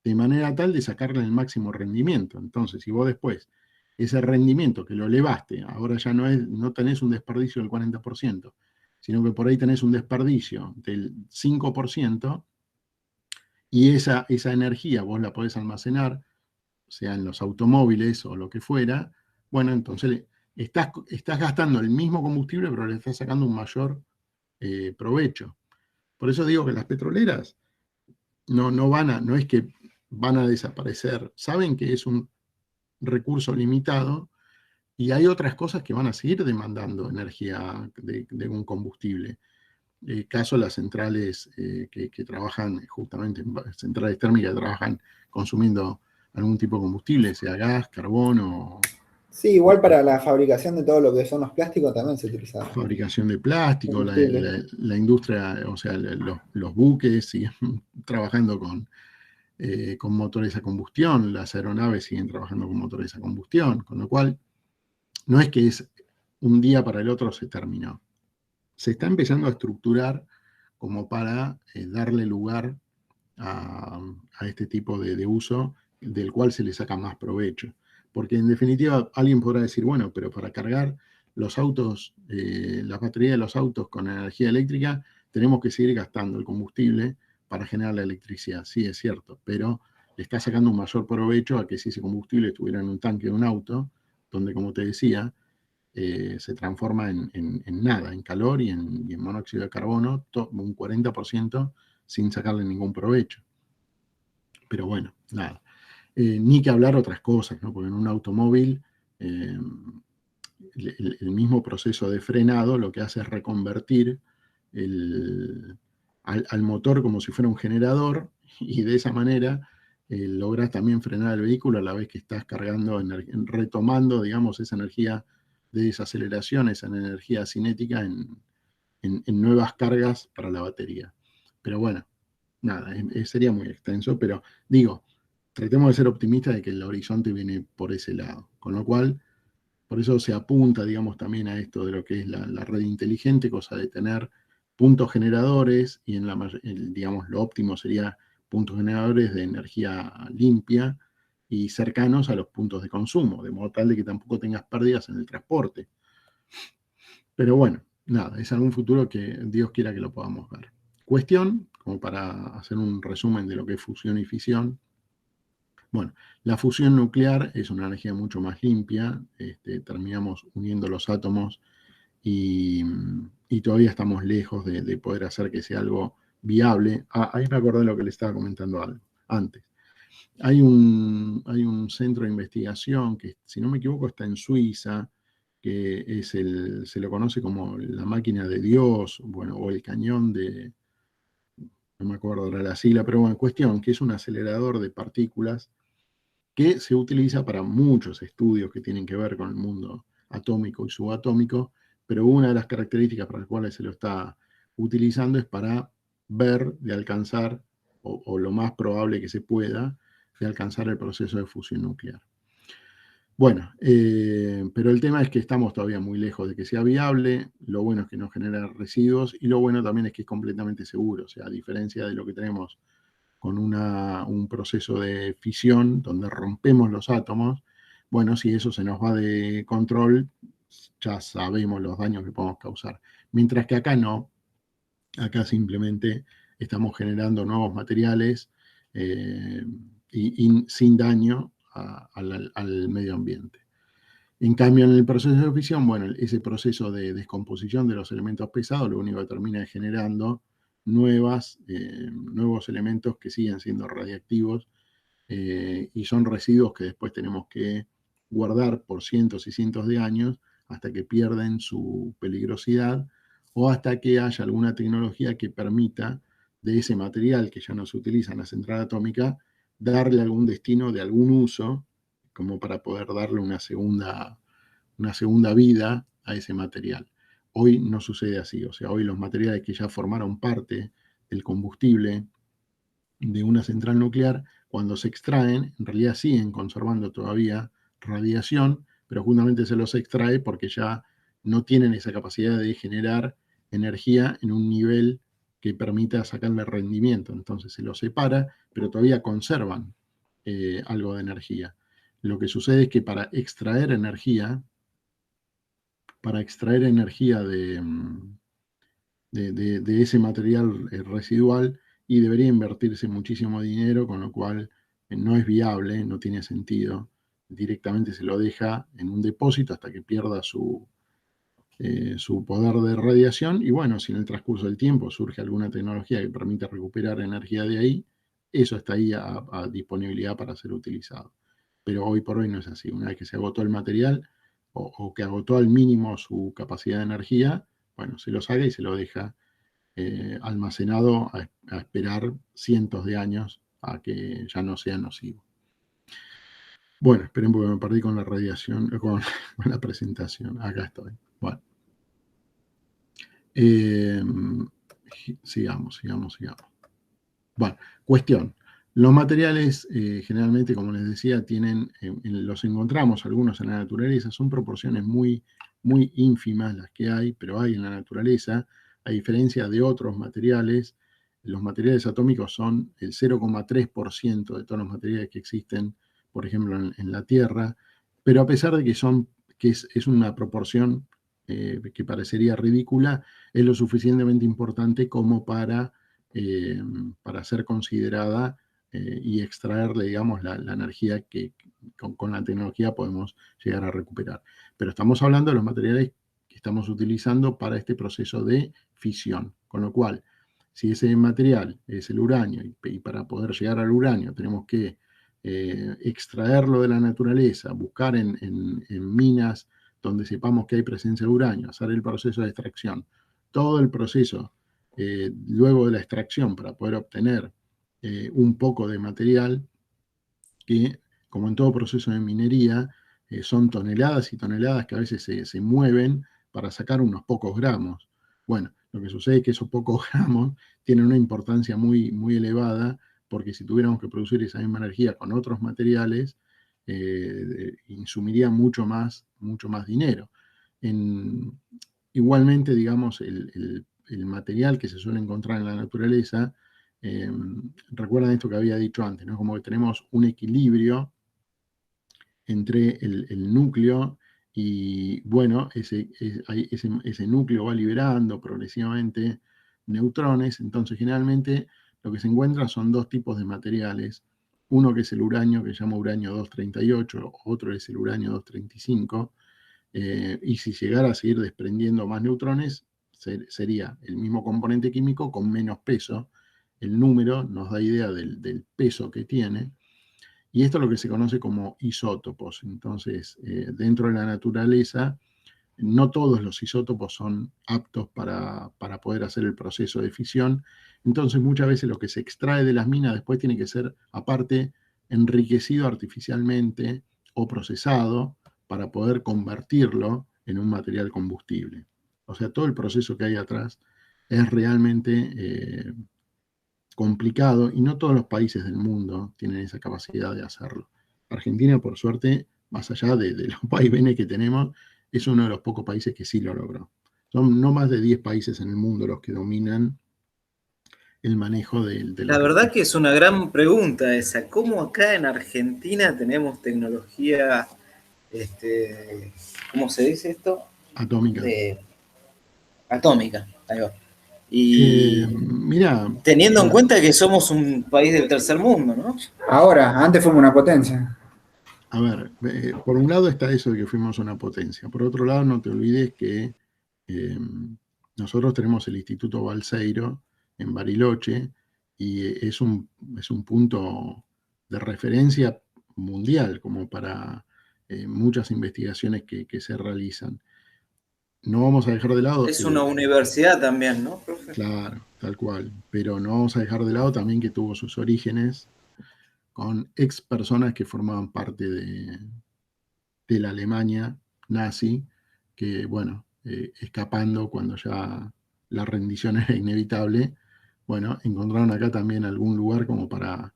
de manera tal de sacarle el máximo rendimiento. Entonces, si vos después ese rendimiento que lo elevaste, ahora ya no tenés un desperdicio del 40%, sino que por ahí tenés un desperdicio del 5%, y esa energía vos la podés almacenar, sea en los automóviles o lo que fuera, bueno, entonces estás gastando el mismo combustible, pero le estás sacando un mayor provecho. Por eso digo que las petroleras no es que van a desaparecer, saben que es un recurso limitado y hay otras cosas que van a seguir demandando energía de un combustible. Caso las centrales que trabajan justamente, centrales térmicas que trabajan consumiendo algún tipo de combustible, sea gas, carbón Sí, igual para la fabricación de todo lo que son los plásticos también se utiliza fabricación de plástico, combustible. la industria, o sea, los buques siguen trabajando con motores a combustión, las aeronaves siguen trabajando con motores a combustión, con lo cual no es que es un día para el otro se terminó. Se está empezando a estructurar como para darle lugar a este tipo de uso del cual se le saca más provecho. Porque en definitiva alguien podrá decir, bueno, pero para cargar los autos, las baterías de los autos con energía eléctrica, tenemos que seguir gastando el combustible para generar la electricidad. Sí, es cierto, pero le está sacando un mayor provecho a que si ese combustible estuviera en un tanque de un auto, donde, como te decía, se transforma en nada, en calor y en monóxido de carbono, un 40% sin sacarle ningún provecho. Pero bueno, nada. Ni que hablar otras cosas, ¿no? Porque en un automóvil el mismo proceso de frenado lo que hace es reconvertir al motor como si fuera un generador y de esa manera logras también frenar el vehículo a la vez que estás cargando, retomando, digamos, esa energía de desaceleración, esa energía cinética en nuevas cargas para la batería. Pero bueno, nada, sería muy extenso, pero digo, tratemos de ser optimistas de que el horizonte viene por ese lado. Con lo cual, Por eso se apunta, digamos, también a esto de lo que es la red inteligente, cosa de tener puntos generadores, y digamos, lo óptimo sería puntos generadores de energía limpia y cercanos a los puntos de consumo, de modo tal de que tampoco tengas pérdidas en el transporte. Pero bueno, nada, es algún futuro que Dios quiera que lo podamos ver. Cuestión, como para hacer un resumen de lo que es fusión y fisión. Bueno, la fusión nuclear es una energía mucho más limpia, terminamos uniendo los átomos y todavía estamos lejos de poder hacer que sea algo viable. Ahí me acordé de lo que le estaba comentando antes. Hay un centro de investigación que, si no me equivoco, está en Suiza, que se lo conoce como la máquina de Dios, bueno, o el cañón de, no me acuerdo ahora la sigla, pero bueno, en cuestión, que es un acelerador de partículas que se utiliza para muchos estudios que tienen que ver con el mundo atómico y subatómico, pero una de las características para las cuales se lo está utilizando es para ver, de alcanzar, o lo más probable que se pueda, de alcanzar el proceso de fusión nuclear. Bueno, pero el tema es que estamos todavía muy lejos de que sea viable. Lo bueno es que no genera residuos, y lo bueno también es que es completamente seguro. O sea, a diferencia de lo que tenemos con un proceso de fisión donde rompemos los átomos, bueno, si eso se nos va de control, ya sabemos los daños que podemos causar. Mientras que acá no, acá simplemente estamos generando nuevos materiales y sin daño al medio ambiente. En cambio, en el proceso de fisión, bueno, ese proceso de descomposición de los elementos pesados lo único que termina es generando nuevos elementos que siguen siendo radiactivos y son residuos que después tenemos que guardar por cientos y cientos de años hasta que pierden su peligrosidad o hasta que haya alguna tecnología que permita de ese material que ya no se utiliza en la central atómica darle algún destino de algún uso, como para poder darle una segunda vida a ese material. Hoy no sucede así, o sea, hoy los materiales que ya formaron parte del combustible de una central nuclear, cuando se extraen, en realidad siguen conservando todavía radiación, pero justamente se los extrae porque ya no tienen esa capacidad de generar energía en un nivel que permita sacarle rendimiento. Entonces se los separa, pero todavía conservan algo de energía. Lo que sucede es que para extraer energía de ese material residual, y debería invertirse muchísimo dinero, con lo cual no es viable, no tiene sentido. Directamente se lo deja en un depósito hasta que pierda su poder de radiación, y bueno, si en el transcurso del tiempo surge alguna tecnología que permita recuperar energía de ahí, eso está ahí a disponibilidad para ser utilizado. Pero hoy por hoy no es así. Una vez que se agotó el material o que agotó al mínimo su capacidad de energía, bueno, se lo saca y se lo deja almacenado a esperar cientos de años a que ya no sea nocivo. Bueno, esperen porque me perdí con la radiación, con la presentación. Acá estoy. Bueno. Sigamos. Bueno, cuestión. Los materiales generalmente, como les decía, los encontramos algunos en la naturaleza, son proporciones muy, muy ínfimas las que hay, pero hay en la naturaleza, a diferencia de otros materiales. Los materiales atómicos son el 0,3% de todos los materiales que existen, por ejemplo, en la Tierra, pero a pesar de que es una proporción que parecería ridícula, es lo suficientemente importante como para ser considerada y extraerle, digamos, la energía que con la tecnología podemos llegar a recuperar. Pero estamos hablando de los materiales que estamos utilizando para este proceso de fisión, con lo cual, si ese material es el uranio, y para poder llegar al uranio tenemos que extraerlo de la naturaleza, buscar en minas donde sepamos que hay presencia de uranio, hacer el proceso de extracción, todo el proceso luego de la extracción para poder obtener un poco de material que, como en todo proceso de minería, son toneladas y toneladas que a veces se mueven para sacar unos pocos gramos. Bueno, lo que sucede es que esos pocos gramos tienen una importancia muy, muy elevada, porque si tuviéramos que producir esa misma energía con otros materiales, insumiría mucho más dinero. Igualmente, digamos, el material que se suele encontrar en la naturaleza, recuerdan esto que había dicho antes, ¿no? Como que tenemos un equilibrio entre el núcleo y, bueno, ese núcleo va liberando progresivamente neutrones. Entonces, generalmente lo que se encuentra son dos tipos de materiales. Uno que es el uranio, que se llama uranio 238, otro es el uranio 235, y si llegara a seguir desprendiendo más neutrones, sería el mismo componente químico con menos peso. El número nos da idea del peso que tiene, y esto es lo que se conoce como isótopos. Entonces, dentro de la naturaleza, no todos los isótopos son aptos para poder hacer el proceso de fisión. Entonces, muchas veces lo que se extrae de las minas después tiene que ser, aparte, enriquecido artificialmente o procesado para poder convertirlo en un material combustible. O sea, todo el proceso que hay atrás es realmente complicado, y no todos los países del mundo tienen esa capacidad de hacerlo. Argentina, por suerte, más allá de los vaivenes que tenemos, es uno de los pocos países que sí lo logró. Son no más de 10 países en el mundo los que dominan el manejo de La verdad que es una gran pregunta esa. ¿Cómo acá en Argentina tenemos tecnología, ¿cómo se dice esto? atómica? Atómica, ahí va. Y Mira, teniendo en cuenta que somos un país del tercer mundo, ¿no? Ahora, antes fuimos una potencia. a ver, por un lado está eso de que fuimos una potencia. Por otro lado, no te olvides que nosotros tenemos el Instituto Balseiro en Bariloche, y es un punto de referencia mundial como para muchas investigaciones que se realizan. No vamos a dejar de lado... Es una universidad también, ¿no, profe? Claro, tal cual. Pero no vamos a dejar de lado también que tuvo sus orígenes con ex personas que formaban parte de la Alemania nazi, que, bueno, escapando cuando ya la rendición era inevitable, bueno, encontraron acá también algún lugar como para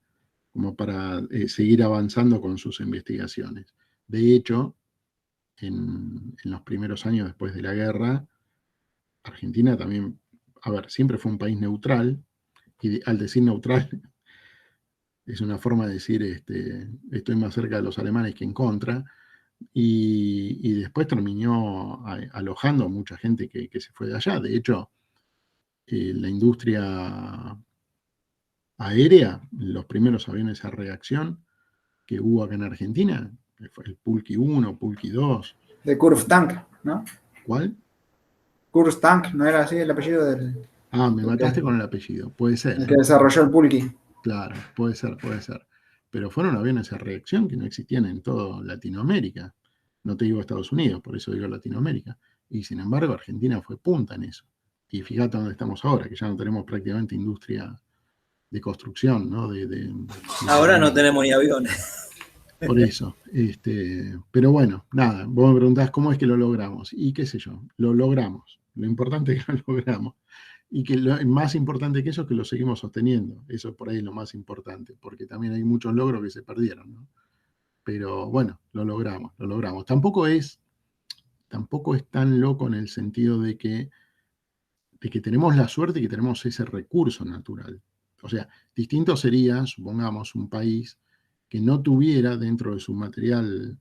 seguir avanzando con sus investigaciones. De hecho, en los primeros años después de la guerra, Argentina también, a ver, siempre fue un país neutral, y al decir neutral es una forma de decir estoy más cerca de los alemanes que en contra, y después terminó alojando a mucha gente que se fue de allá. De hecho, la industria aérea, los primeros aviones a reacción que hubo acá en Argentina, fue el Pulqui 1, Pulqui 2. De Kurz Tank, ¿no? ¿Cuál? Kurz Tank, ¿no era así el apellido del Me mataste con el apellido, puede ser. el que desarrolló el Pulqui? Claro, puede ser. Pero fueron aviones a reacción que no existían en toda Latinoamérica. No te digo Estados Unidos, por eso digo Latinoamérica. Y sin embargo, Argentina fue punta en eso. Y fíjate dónde estamos ahora, que ya no tenemos prácticamente industria de construcción, ¿no? Ahora no tenemos ni aviones. Por eso. Pero bueno, nada, vos me preguntás cómo es que lo logramos. Y qué sé yo, lo logramos. Lo importante es que lo logramos. Y que lo más importante que eso es que lo seguimos sosteniendo. Eso por ahí es lo más importante, porque también hay muchos logros que se perdieron, ¿no? Pero bueno, lo logramos. Tampoco es tan loco en el sentido de que tenemos la suerte y que tenemos ese recurso natural. O sea, distinto sería, supongamos, un país que no tuviera dentro de su material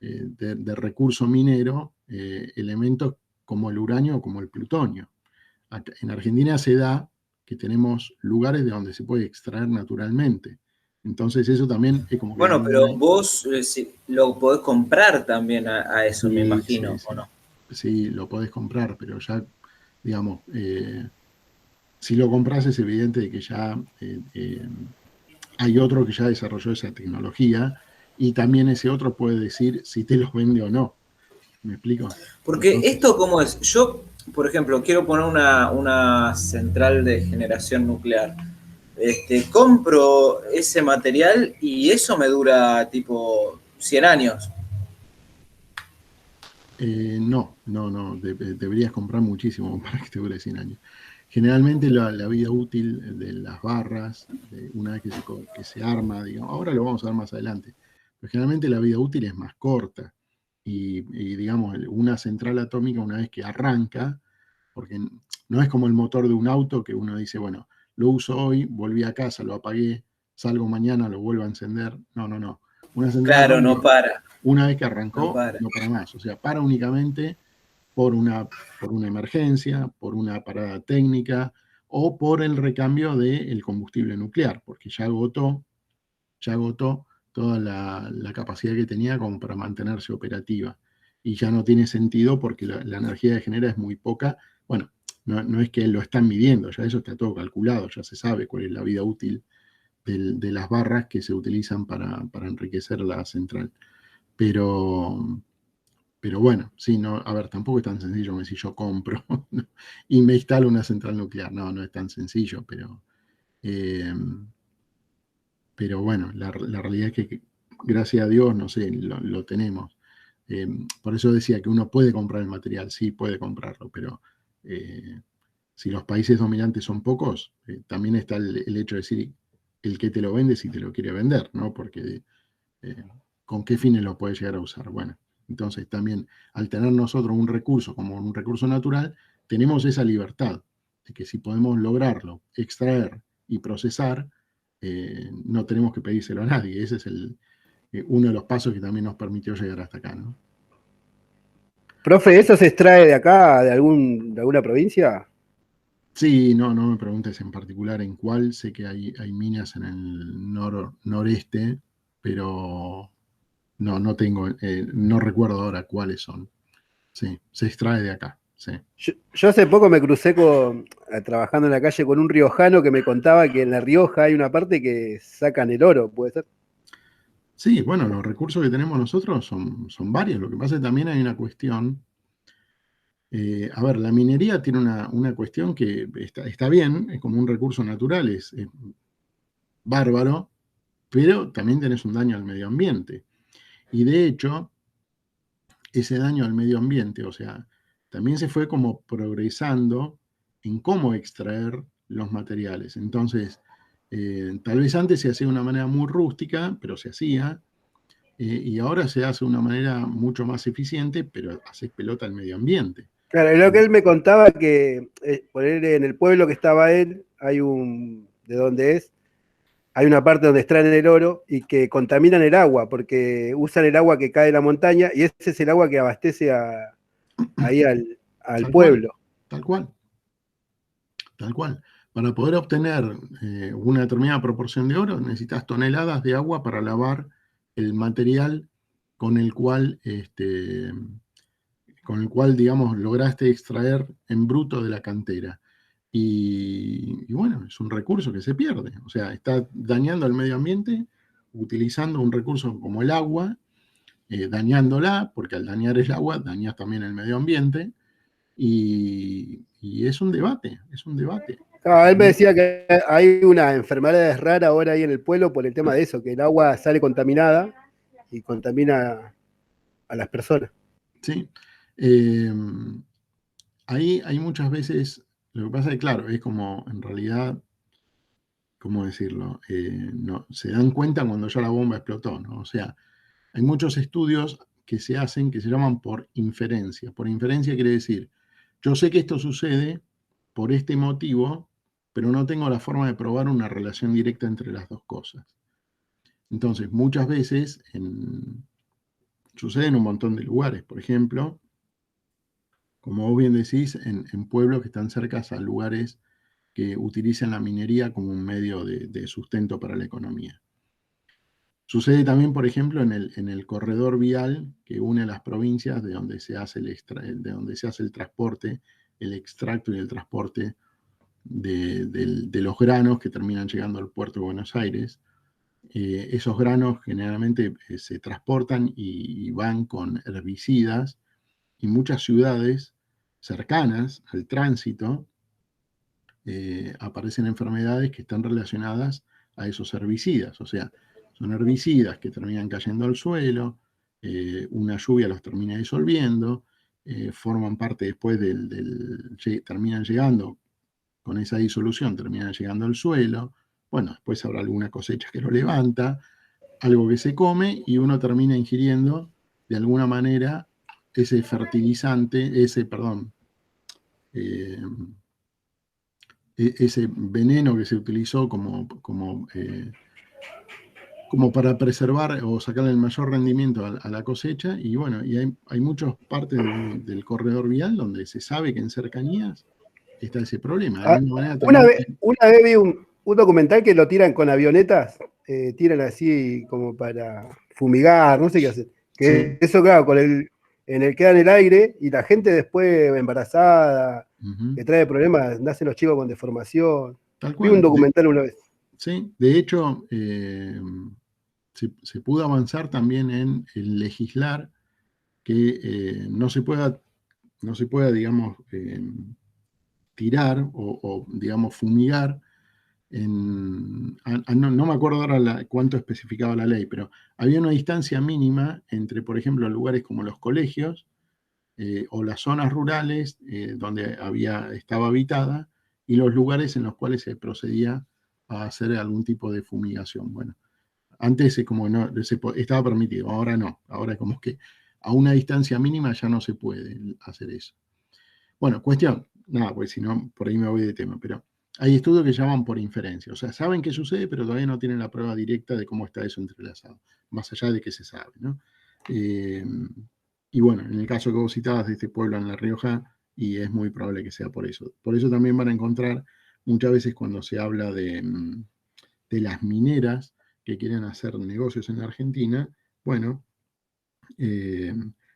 de recurso minero elementos como el uranio o como el plutonio. En Argentina se da que tenemos lugares de donde se puede extraer naturalmente. Entonces eso también es como que... Bueno, pero vos lo podés comprar también a eso, me imagino, sí. ¿o no? Sí, lo podés comprar, pero ya, digamos, si lo compras es evidente de que ya hay otro que ya desarrolló esa tecnología, y también ese otro puede decir si te los vende o no. ¿Me explico? Porque Entonces, esto, ¿cómo es? Yo, por ejemplo, quiero poner una central de generación nuclear. Compro ese material y eso me dura tipo 100 años. no, deberías comprar muchísimo para que te dure 100 años. Generalmente la vida útil de las barras, una vez que se arma, digamos, ahora lo vamos a ver más adelante, pero generalmente la vida útil es más corta. Y digamos, una central atómica, una vez que arranca, porque no es como el motor de un auto que uno dice, bueno, lo uso hoy, volví a casa, lo apagué, salgo mañana, lo vuelvo a encender. No, no, no. Una central Claro, no atómica, para, una vez que no arrancó, para. no para más. O sea, para únicamente por una emergencia, por una parada técnica o por el recambio del combustible nuclear, porque ya agotó toda la capacidad que tenía como para mantenerse operativa. Y ya no tiene sentido porque la energía que genera es muy poca. Bueno, no es que lo están midiendo, ya eso está todo calculado, ya se sabe cuál es la vida útil de las barras que se utilizan para enriquecer la central. Pero bueno, sí, no, a ver, tampoco es tan sencillo como si yo compro y me instalo una central nuclear. No, no es tan sencillo, eh, pero bueno, la realidad es que gracias a Dios, no sé, lo tenemos. Por eso decía que uno puede comprar el material, sí puede comprarlo, pero si los países dominantes son pocos, también está el hecho de decir el que te lo vende si te lo quiere vender, ¿no? Porque ¿con qué fines lo puede llegar a usar? Bueno, entonces también al tener nosotros un recurso como un recurso natural, tenemos esa libertad de que si podemos lograrlo, extraer y procesar, no tenemos que pedírselo a nadie. Ese es uno de los pasos que también nos permitió llegar hasta acá, ¿no? Profe, ¿eso se extrae de acá, de alguna provincia? Sí, no me preguntes en particular en cuál. Sé que hay minas en el noreste, pero no tengo, no recuerdo ahora cuáles son. Sí, se extrae de acá, sí. Yo hace poco me crucé trabajando en la calle con un riojano que me contaba que en La Rioja hay una parte que sacan el oro, ¿puede ser? Sí, bueno, los recursos que tenemos nosotros son varios. Lo que pasa es que también hay una cuestión. A ver, la minería tiene una cuestión que está bien, es como un recurso natural, es bárbaro, pero también tenés un daño al medio ambiente. Y de hecho, ese daño al medio ambiente, o sea, también se fue como progresando en cómo extraer los materiales. Entonces, tal vez antes se hacía de una manera muy rústica, pero se hacía, y ahora se hace de una manera mucho más eficiente, pero haces pelota al medio ambiente. Claro, y lo que él me contaba que poner en el pueblo que estaba él, de donde es, hay una parte donde extraen el oro y que contaminan el agua, porque usan el agua que cae de la montaña y ese es el agua que abastece ahí al Tal cual, pueblo. tal cual, tal cual. Para poder obtener una determinada proporción de oro, necesitas toneladas de agua para lavar el material con el cual, digamos, lograste extraer en bruto de la cantera. Y bueno, es un recurso que se pierde. O sea, está dañando el medio ambiente utilizando un recurso como el agua, dañándola, porque al dañar el agua dañas también el medio ambiente. Y es un debate, es un debate. Él me decía que hay una enfermedad rara ahora ahí en el pueblo por el tema de eso, que el agua sale contaminada y contamina a las personas. Sí. Ahí hay muchas veces, lo que pasa es que, claro, es como, en realidad, ¿cómo decirlo? No, se dan cuenta cuando ya la bomba explotó, ¿no? O sea, hay muchos estudios que se hacen que se llaman por inferencia. Por inferencia quiere decir, yo sé que esto sucede por este motivo, pero no tengo la forma de probar una relación directa entre las dos cosas. Entonces, muchas veces sucede en un montón de lugares. Por ejemplo, como vos bien decís, en pueblos que están cerca a lugares que utilizan la minería como un medio de sustento para la economía. Sucede también, por ejemplo, en el corredor vial que une las provincias de donde se hace el transporte, el extracto y el transporte de los granos que terminan llegando al puerto de Buenos Aires. Esos granos generalmente se transportan y van con herbicidas, y muchas ciudades cercanas al tránsito aparecen enfermedades que están relacionadas a esos herbicidas. O sea, son herbicidas que terminan cayendo al suelo, una lluvia los termina disolviendo, forman parte después terminan llegando con esa disolución, terminan llegando al suelo. Bueno, después habrá alguna cosecha que lo levanta, algo que se come y uno termina ingiriendo de alguna manera ese fertilizante, ese veneno que se utilizó como para preservar o sacarle el mayor rendimiento a la cosecha. Y bueno, y hay muchas partes del corredor vial donde se sabe que en cercanías está ese problema. De la misma manera una vez vi un documental que lo tiran con avionetas, tiran así como para fumigar, no sé qué hacen. Que eso, claro, queda en el aire y la gente después embarazada, que trae problemas, nacen los chicos con deformación. Tal cual. Vi un documental una vez. Sí, de hecho, se pudo avanzar también en legislar que no se pueda, digamos, tirar o, digamos, fumigar. No me acuerdo ahora cuánto especificaba la ley, pero había una distancia mínima entre, por ejemplo, lugares como los colegios o las zonas rurales donde estaba habitada y los lugares en los cuales se procedía a hacer algún tipo de fumigación. Bueno, antes como no estaba permitido, ahora no, ahora como que a una distancia mínima ya no se puede hacer eso. Bueno, cuestión, nada, porque si no, por ahí me voy de tema, pero hay estudios que llaman por inferencia, o sea, saben qué sucede, pero todavía no tienen la prueba directa de cómo está eso entrelazado, más allá de que se sabe, ¿no? Y bueno, en el caso que vos citabas de este pueblo en La Rioja, y es muy probable que sea por eso. Por eso también van a encontrar muchas veces cuando se habla de las mineras que quieren hacer negocios en la Argentina, bueno,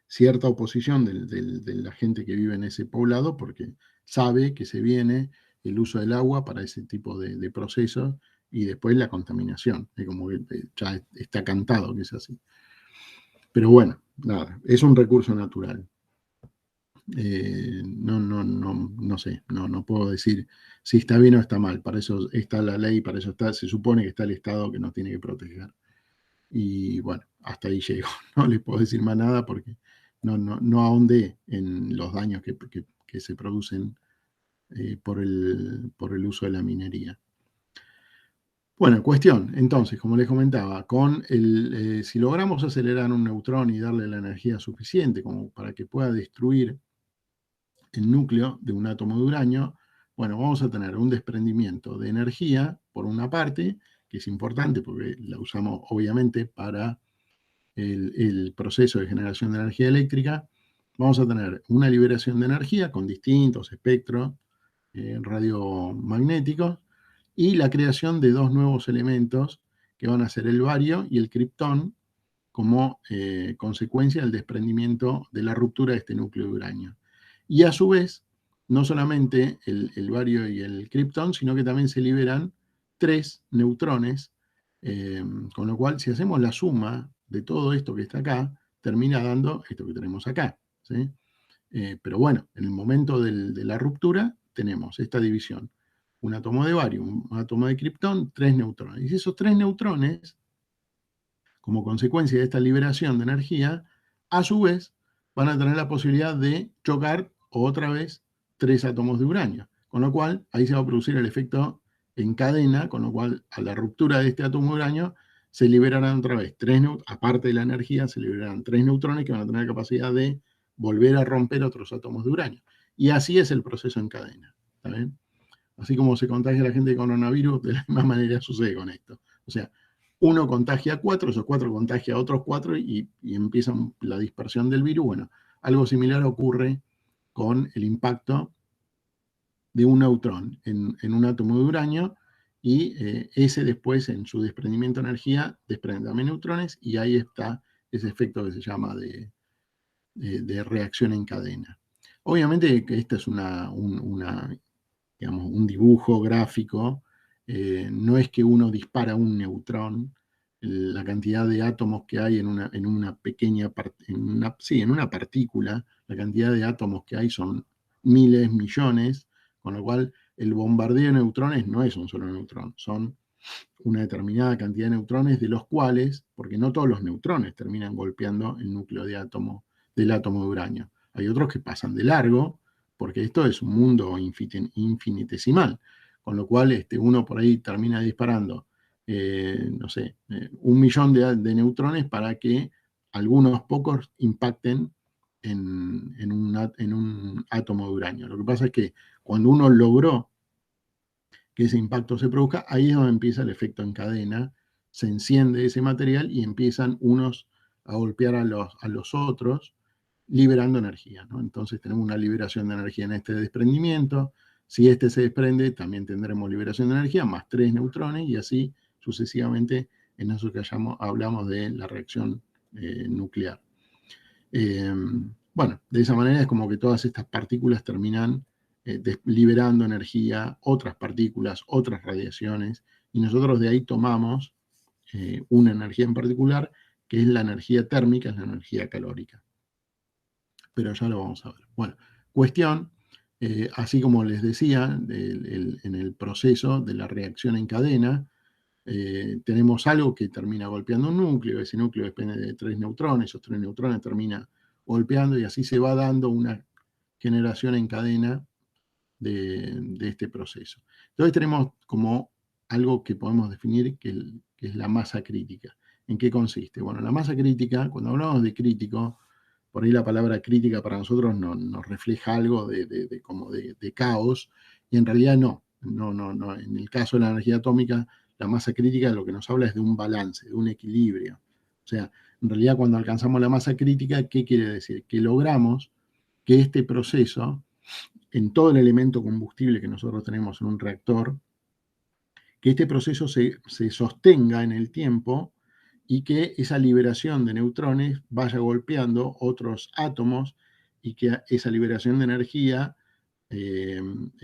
cierta oposición de la gente que vive en ese poblado porque sabe que se viene el uso del agua para ese tipo de procesos y después la contaminación, como que ya está cantado que es así. Pero bueno, nada, es un recurso natural. No sé, no puedo decir si está bien o está mal, para eso está la ley, para eso se supone que está el Estado que nos tiene que proteger. Y bueno, hasta ahí llego. No les puedo decir más nada porque no ahondé en los daños que se producen por el uso de la minería. Bueno, cuestión, entonces, como les comentaba, si logramos acelerar un neutrón y darle la energía suficiente como para que pueda destruir el núcleo de un átomo de uranio, bueno, vamos a tener un desprendimiento de energía, por una parte, que es importante porque la usamos obviamente para el proceso de generación de energía eléctrica. Vamos a tener una liberación de energía con distintos espectros radiomagnéticos y la creación de dos nuevos elementos que van a ser el bario y el criptón como consecuencia del desprendimiento de la ruptura de este núcleo de uranio. Y a su vez, no solamente el bario y el criptón, sino que también se liberan 3 neutrones, con lo cual si hacemos la suma de todo esto que está acá, termina dando esto que tenemos acá, ¿sí? Pero bueno, en el momento de la ruptura tenemos esta división. Un átomo de bario, un átomo de criptón, 3 neutrones. Y esos 3 neutrones, como consecuencia de esta liberación de energía, a su vez van a tener la posibilidad de chocar otra vez 3 átomos de uranio. Con lo cual, ahí se va a producir el efecto en cadena, con lo cual a la ruptura de este átomo de uranio se liberarán otra vez 3 neutrones, aparte de la energía, se liberarán 3 neutrones que van a tener la capacidad de volver a romper otros átomos de uranio. Y así es el proceso en cadena. ¿Está bien? Así como se contagia la gente de coronavirus, de la misma manera sucede con esto. O sea, uno contagia a 4, esos 4 contagia a otros 4 y empieza la dispersión del virus. Bueno, algo similar ocurre con el impacto de un neutrón en un átomo de uranio y ese después en su desprendimiento de energía desprende también neutrones y ahí está ese efecto que se llama de reacción en cadena. Obviamente que esta es digamos, un dibujo gráfico, no es que uno dispara un neutrón, la cantidad de átomos que hay en una pequeña en una partícula, la cantidad de átomos que hay son miles, millones, con lo cual el bombardeo de neutrones no es un solo neutrón, son una determinada cantidad de neutrones, de los cuales, porque no todos los neutrones terminan golpeando el núcleo del átomo de uranio. Hay otros que pasan de largo, porque esto es un mundo infinitesimal, con lo cual uno por ahí termina disparando no sé, 1 millón de neutrones para que algunos pocos impacten en un átomo de uranio. Lo que pasa es que cuando uno logró que ese impacto se produzca, ahí es donde empieza el efecto en cadena, se enciende ese material y empiezan unos a golpear a los otros, liberando energía, ¿no? Entonces tenemos una liberación de energía en este desprendimiento. Si este se desprende, también tendremos liberación de energía, más 3 neutrones, y así sucesivamente en eso que hablamos de la reacción nuclear. Bueno, de esa manera es como que todas estas partículas terminan liberando energía, otras partículas, otras radiaciones, y nosotros de ahí tomamos una energía en particular, que es la energía térmica, es la energía calórica. Pero ya lo vamos a ver. Bueno, cuestión, así como les decía, en el proceso de la reacción en cadena, tenemos algo que termina golpeando un núcleo, ese núcleo depende de 3 neutrones, esos 3 neutrones termina golpeando y así se va dando una generación en cadena de este proceso. Entonces tenemos como algo que podemos definir que es la masa crítica. ¿En qué consiste? Bueno, la masa crítica, cuando hablamos de crítico, por ahí la palabra crítica para nosotros nos refleja algo de caos, y en realidad no. En el caso de la energía atómica, la masa crítica lo que nos habla es de un balance, de un equilibrio. O sea, en realidad cuando alcanzamos la masa crítica, ¿qué quiere decir? Que logramos que este proceso, en todo el elemento combustible que nosotros tenemos en un reactor, que este proceso se sostenga en el tiempo y que esa liberación de neutrones vaya golpeando otros átomos y que esa liberación de energía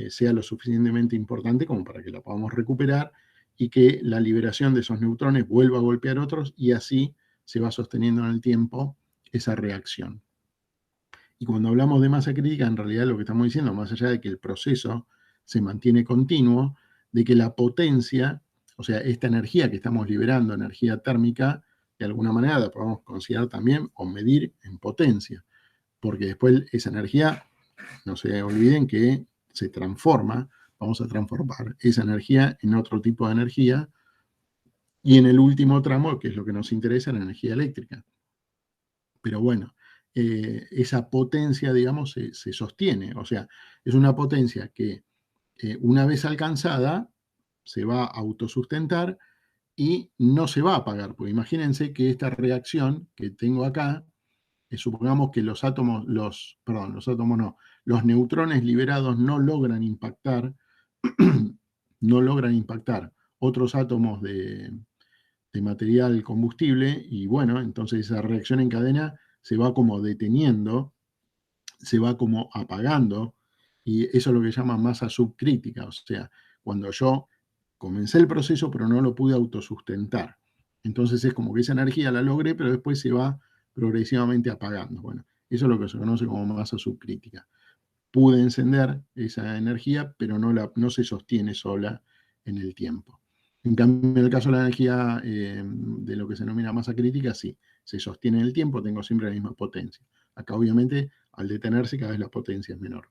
sea lo suficientemente importante como para que la podamos recuperar y que la liberación de esos neutrones vuelva a golpear otros y así se va sosteniendo en el tiempo esa reacción. Y cuando hablamos de masa crítica, en realidad lo que estamos diciendo, más allá de que el proceso se mantiene continuo, de que la potencia, o sea, esta energía que estamos liberando, energía térmica, de alguna manera la podemos considerar también o medir en potencia, porque después esa energía, no se olviden que se transforma, vamos a transformar esa energía en otro tipo de energía, y en el último tramo, que es lo que nos interesa, la energía eléctrica. Pero bueno, esa potencia, digamos, se sostiene, o sea, es una potencia que una vez alcanzada se va a autosustentar y no se va a apagar, porque imagínense que esta reacción que tengo acá, supongamos que los neutrones liberados no logran impactar, no logran impactar otros átomos de material combustible, y bueno, entonces esa reacción en cadena se va como deteniendo, se va como apagando, y eso es lo que se llama masa subcrítica, o sea, cuando yo comencé el proceso pero no lo pude autosustentar. Entonces es como que esa energía la logré, pero después se va progresivamente apagando. Bueno, eso es lo que se conoce como masa subcrítica. Pude encender esa energía, pero no se sostiene sola en el tiempo. En cambio, en el caso de la energía de lo que se denomina masa crítica, sí, se sostiene en el tiempo, tengo siempre la misma potencia. Acá, obviamente, al detenerse, cada vez la potencia es menor.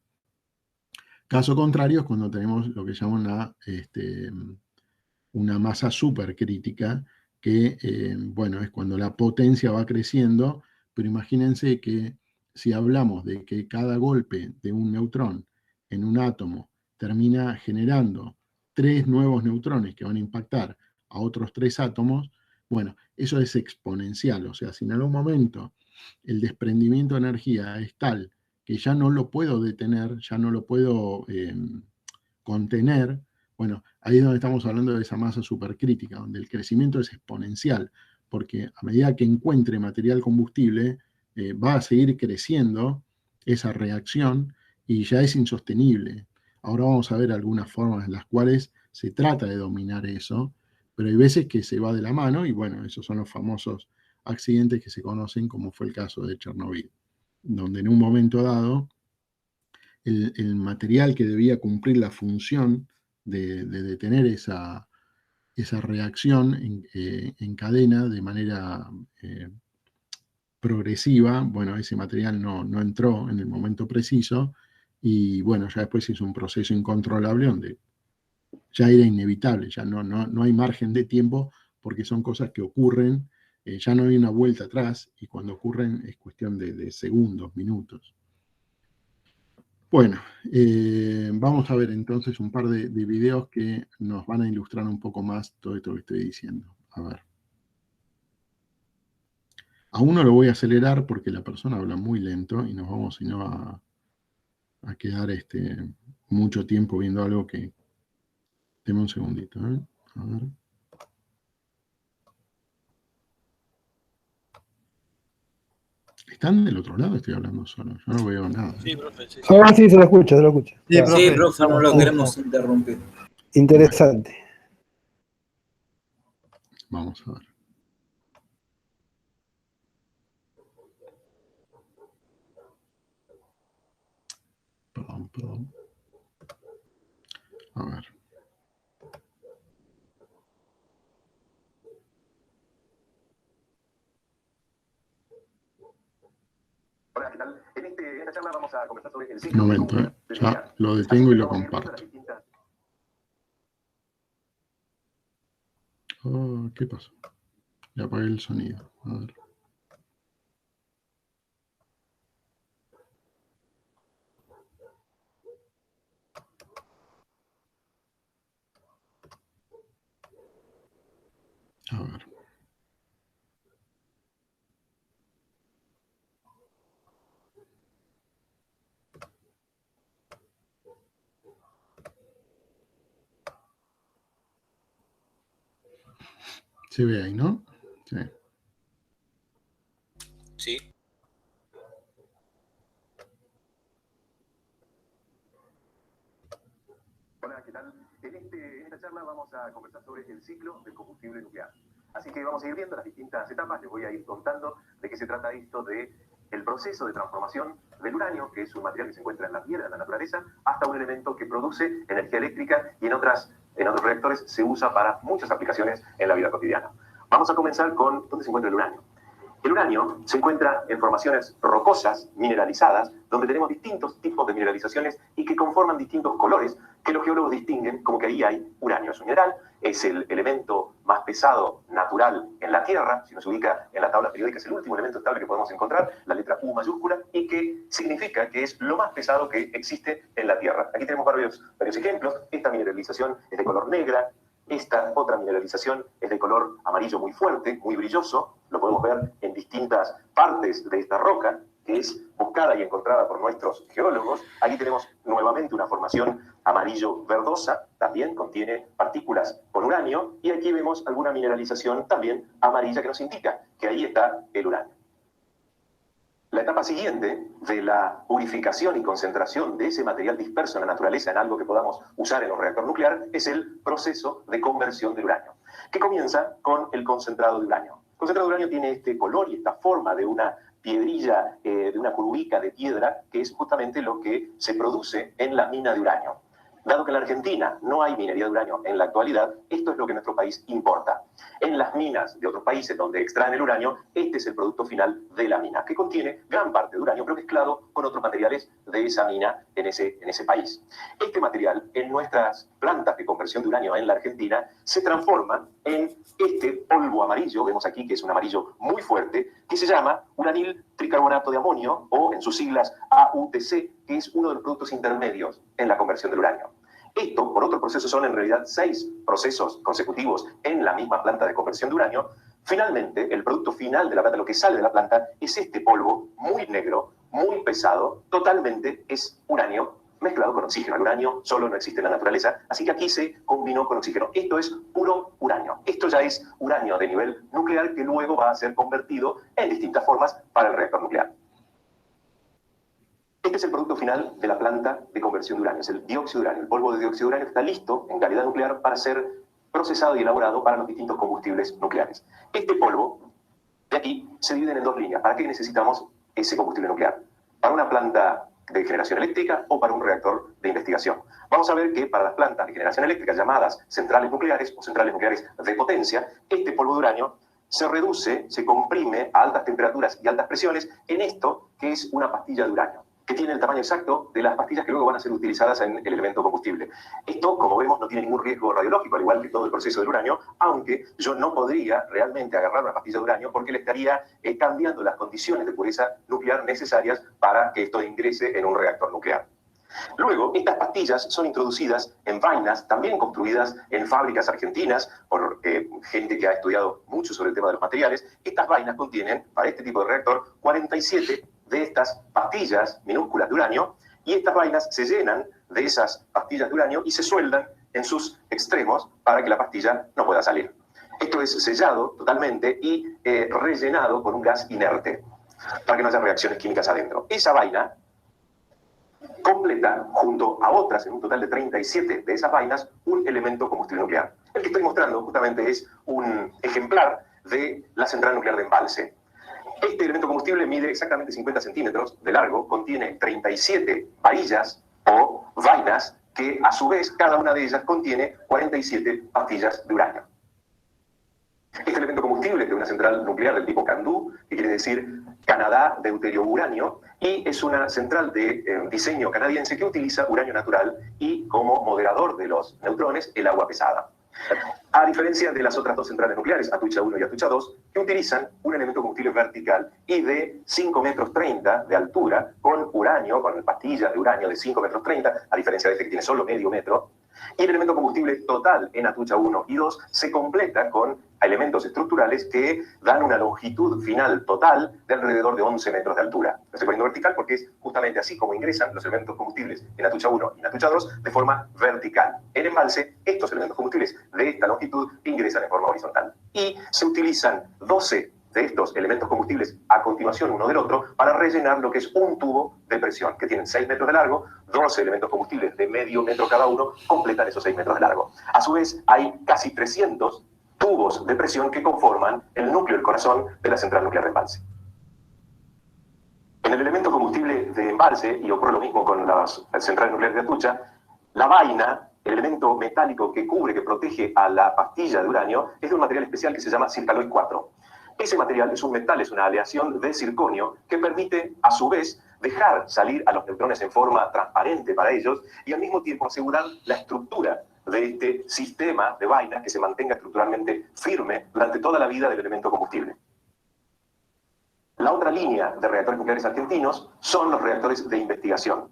Caso contrario es cuando tenemos lo que se llama una masa supercrítica, que, bueno, es cuando la potencia va creciendo, pero imagínense que si hablamos de que cada golpe de un neutrón en un átomo termina generando 3 nuevos neutrones que van a impactar a otros 3 átomos, bueno, eso es exponencial, o sea, si en algún momento el desprendimiento de energía es tal que ya no lo puedo detener, ya no lo puedo contener, bueno, ahí es donde estamos hablando de esa masa supercrítica, donde el crecimiento es exponencial, porque a medida que encuentre material combustible, va a seguir creciendo esa reacción y ya es insostenible. Ahora vamos a ver algunas formas en las cuales se trata de dominar eso, pero hay veces que se va de la mano y bueno, esos son los famosos accidentes que se conocen, como fue el caso de Chernobyl, donde en un momento dado el material que debía cumplir la función de detener esa reacción en cadena de manera progresiva, bueno, ese material no entró en el momento preciso y bueno, ya después hizo un proceso incontrolable donde ya era inevitable, ya no hay margen de tiempo porque son cosas que ocurren, ya no hay una vuelta atrás y cuando ocurren es cuestión de segundos, minutos. Bueno, vamos a ver entonces un par de videos que nos van a ilustrar un poco más todo esto que estoy diciendo. A ver. A uno lo voy a acelerar porque la persona habla muy lento y nos vamos si no a quedar mucho tiempo viendo algo que... Deme un segundito, ¿eh? A ver. ¿Están del otro lado? Estoy hablando solo. Yo no veo nada. Sí, profe, sí. Sí, se lo escucha, se lo escucha. Sí, profe, no lo queremos interrumpir. Interesante. Vamos a ver. Perdón. A ver. Hola, ¿qué tal? En esta charla vamos a conversar sobre el Un ciclo. momento, ya lo detengo y lo comparto. Oh, ¿qué pasó? Le apagué el sonido. A ver. A ver. Se ve ahí, ¿no? Sí. Sí. Hola, ¿qué tal? En esta charla vamos a conversar sobre el ciclo del combustible nuclear. Así que vamos a ir viendo las distintas etapas. Les voy a ir contando de qué se trata esto del proceso de transformación del uranio, que es un material que se encuentra en la tierra, en la naturaleza, hasta un elemento que produce energía eléctrica y en otros reactores se usa para muchas aplicaciones en la vida cotidiana. Vamos a comenzar con dónde se encuentra el uranio. El uranio se encuentra en formaciones rocosas, mineralizadas, donde tenemos distintos tipos de mineralizaciones y que conforman distintos colores que los geólogos distinguen como que ahí hay uranio. Es un mineral, es el elemento más pesado natural en la Tierra, si nos ubica en la tabla periódica, es el último elemento estable que podemos encontrar, la letra U mayúscula, y que significa que es lo más pesado que existe en la Tierra. Aquí tenemos varios ejemplos. Esta mineralización es de color negra. Esta otra mineralización es de color amarillo muy fuerte, muy brilloso. Lo podemos ver en distintas partes de esta roca, que es buscada y encontrada por nuestros geólogos. Aquí tenemos nuevamente una formación amarillo verdosa, también contiene partículas con uranio, y aquí vemos alguna mineralización también amarilla que nos indica que ahí está el uranio. La etapa siguiente de la purificación y concentración de ese material disperso en la naturaleza en algo que podamos usar en un reactor nuclear es el proceso de conversión del uranio, que comienza con el concentrado de uranio. El concentrado de uranio tiene este color y esta forma de una piedrilla, de una curvica de piedra, que es justamente lo que se produce en la mina de uranio. Dado que en la Argentina no hay minería de uranio en la actualidad, esto es lo que nuestro país importa. En las minas de otros países donde extraen el uranio, este es el producto final de la mina, que contiene gran parte de uranio, pero mezclado con otros materiales de esa mina en ese país. Este material, en nuestras plantas de conversión de uranio en la Argentina, se transforma en este polvo amarillo, vemos aquí que es un amarillo muy fuerte, que se llama uranil tricarbonato de amonio, o en sus siglas AUTC, que es uno de los productos intermedios en la conversión del uranio. Esto, por otro proceso, son en realidad 6 procesos consecutivos en la misma planta de conversión de uranio. Finalmente, el producto final de la planta, lo que sale de la planta, es este polvo muy negro, muy pesado, totalmente es uranio mezclado con oxígeno. El uranio solo no existe en la naturaleza, así que aquí se combinó con oxígeno. Esto es puro uranio. Esto ya es uranio de nivel nuclear que luego va a ser convertido en distintas formas para el reactor nuclear. Este es el producto final de la planta de conversión de uranio, es el dióxido de uranio. El polvo de dióxido de uranio está listo en calidad nuclear para ser procesado y elaborado para los distintos combustibles nucleares. Este polvo de aquí se divide en 2 líneas. ¿Para qué necesitamos ese combustible nuclear? ¿Para una planta de generación eléctrica o para un reactor de investigación? Vamos a ver que para las plantas de generación eléctrica llamadas centrales nucleares o centrales nucleares de potencia, este polvo de uranio se reduce, se comprime a altas temperaturas y altas presiones en esto que es una pastilla de uranio. que tiene el tamaño exacto de las pastillas que luego van a ser utilizadas en el elemento combustible. Esto, como vemos, no tiene ningún riesgo radiológico, al igual que todo el proceso del uranio, aunque yo no podría realmente agarrar una pastilla de uranio porque le estaría cambiando las condiciones de pureza nuclear necesarias para que esto ingrese en un reactor nuclear. Luego, estas pastillas son introducidas en vainas, también construidas en fábricas argentinas por gente que ha estudiado mucho sobre el tema de los materiales. Estas vainas contienen, para este tipo de reactor, 47 de estas pastillas minúsculas de uranio, y estas vainas se llenan de esas pastillas de uranio y se sueldan en sus extremos para que la pastilla no pueda salir. Esto es sellado totalmente y rellenado con un gas inerte, para que no haya reacciones químicas adentro. Esa vaina completa, junto a otras, en un total de 37 de esas vainas, un elemento combustible nuclear. El que estoy mostrando justamente es un ejemplar de la central nuclear de Embalse. Este elemento combustible mide exactamente 50 centímetros de largo, contiene 37 varillas o vainas que a su vez cada una de ellas contiene 47 pastillas de uranio. Este elemento combustible es de una central nuclear del tipo CANDU, que quiere decir Canadá Deuterio-Uranio, y es una central de diseño canadiense que utiliza uranio natural y como moderador de los neutrones el agua pesada. A diferencia de las otras dos centrales nucleares, Atucha 1 y Atucha 2, que utilizan un elemento combustible vertical y de 5,30 metros de altura, con uranio, con pastillas de uranio de 5,30 metros, a diferencia de este que tiene solo medio metro, y el elemento combustible total en Atucha 1 y 2 se completa con elementos estructurales que dan una longitud final total de alrededor de 11 metros de altura. Lo estoy poniendo vertical porque es justamente así como ingresan los elementos combustibles en Atucha 1 y en Atucha 2 de forma vertical. En Embalse, estos elementos combustibles de esta longitud ingresan en forma horizontal. Y se utilizan 12 de estos elementos combustibles a continuación uno del otro para rellenar lo que es un tubo de presión, que tienen 6 metros de largo, 12 elementos combustibles de medio metro cada uno completan esos 6 metros de largo. A su vez, hay casi 300 tubos de presión que conforman el núcleo, el corazón de la central nuclear de Embalse. En el elemento combustible de Embalse, y ocurre lo mismo con las centrales nucleares de Atucha, la vaina, el elemento metálico que cubre, que protege a la pastilla de uranio, es de un material especial que se llama Circaloy 4. Ese material es un metal, es una aleación de circonio que permite, a su vez, dejar salir a los neutrones en forma transparente para ellos y al mismo tiempo asegurar la estructura de este sistema de vainas que se mantenga estructuralmente firme durante toda la vida del elemento combustible. La otra línea de reactores nucleares argentinos son los reactores de investigación.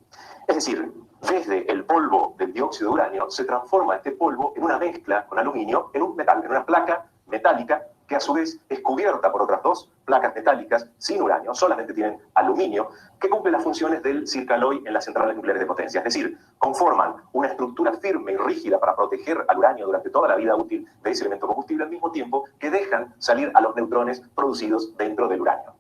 Es decir, desde el polvo del dióxido de uranio se transforma este polvo en una mezcla con aluminio, en un metal, en una placa metálica que a su vez es cubierta por otras dos placas metálicas sin uranio, solamente tienen aluminio, que cumple las funciones del Circaloy en las centrales nucleares de potencia. Es decir, conforman una estructura firme y rígida para proteger al uranio durante toda la vida útil de ese elemento combustible, al mismo tiempo que dejan salir a los neutrones producidos dentro del uranio.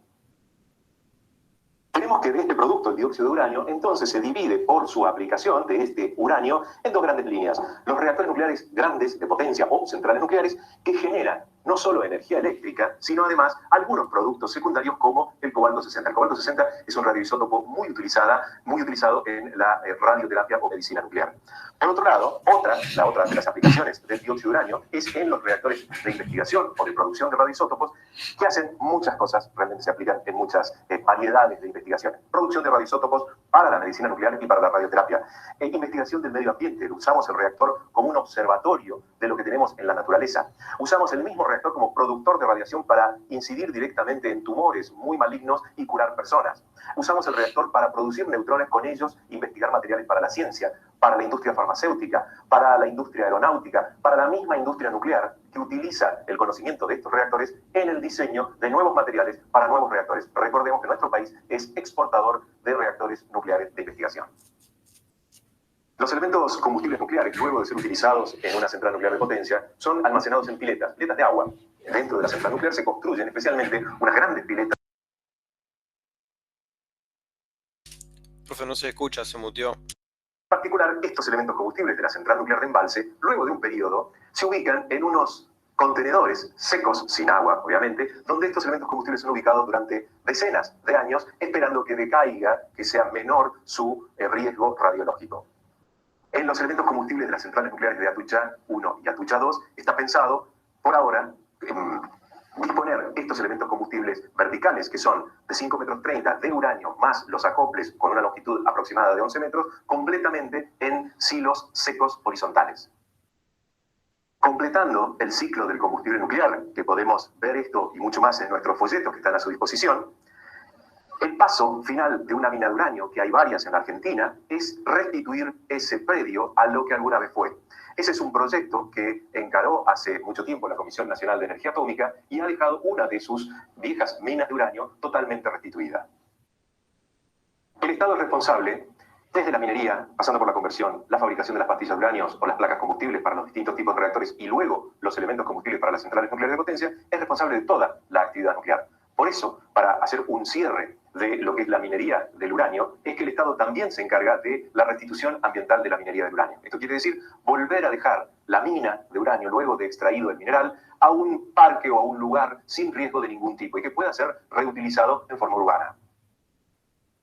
Tenemos que de este producto, el dióxido de uranio, entonces se divide por su aplicación de este uranio en dos grandes líneas. Los reactores nucleares grandes de potencia o centrales nucleares que generan no solo energía eléctrica, sino además algunos productos secundarios como el cobalto 60. El cobalto 60 es un radioisótopo muy utilizado en la radioterapia o medicina nuclear. Por otro lado, la otra de las aplicaciones del dióxido de uranio es en los reactores de investigación o de producción de radioisótopos que hacen muchas cosas, realmente se aplican en muchas variedades de investigaciones. Producción de radioisótopos para la medicina nuclear y para la radioterapia. Investigación del medio ambiente. Usamos el reactor como un observatorio de lo que tenemos en la naturaleza. Usamos el mismo reactor como productor de radiación para incidir directamente en tumores muy malignos y curar personas. Usamos el reactor para producir neutrones, con ellos investigar materiales para la ciencia, para la industria farmacéutica, para la industria aeronáutica, para la misma industria nuclear que utiliza el conocimiento de estos reactores en el diseño de nuevos materiales para nuevos reactores. Recordemos que nuestro país es exportador de reactores nucleares de investigación. Los elementos combustibles nucleares, luego de ser utilizados en una central nuclear de potencia, son almacenados en piletas de agua. Dentro de la central nuclear se construyen especialmente unas grandes piletas. Profe, no se escucha, se muteó. En particular, estos elementos combustibles de la central nuclear de Embalse, luego de un periodo, se ubican en unos contenedores secos, sin agua, obviamente, donde estos elementos combustibles son ubicados durante decenas de años, esperando que decaiga, que sea menor su riesgo radiológico. En los elementos combustibles de las centrales nucleares de Atucha 1 y Atucha 2 está pensado, por ahora, Disponer estos elementos combustibles verticales, que son de 5,30 metros de uranio, más los acoples con una longitud aproximada de 11 metros, completamente en silos secos horizontales. Completando el ciclo del combustible nuclear, que podemos ver esto y mucho más en nuestros folletos que están a su disposición, el paso final de una mina de uranio, que hay varias en la Argentina, es restituir ese predio a lo que alguna vez fue. Ese es un proyecto que encaró hace mucho tiempo la Comisión Nacional de Energía Atómica y ha dejado una de sus viejas minas de uranio totalmente restituida. El Estado es responsable, desde la minería, pasando por la conversión, la fabricación de las pastillas de uranio o las placas combustibles para los distintos tipos de reactores y luego los elementos combustibles para las centrales nucleares de potencia, es responsable de toda la actividad nuclear. Por eso, para hacer un cierre de lo que es la minería del uranio, es que el Estado también se encarga de la restitución ambiental de la minería del uranio. Esto quiere decir volver a dejar la mina de uranio, luego de extraído el mineral, a un parque o a un lugar sin riesgo de ningún tipo y que pueda ser reutilizado en forma urbana.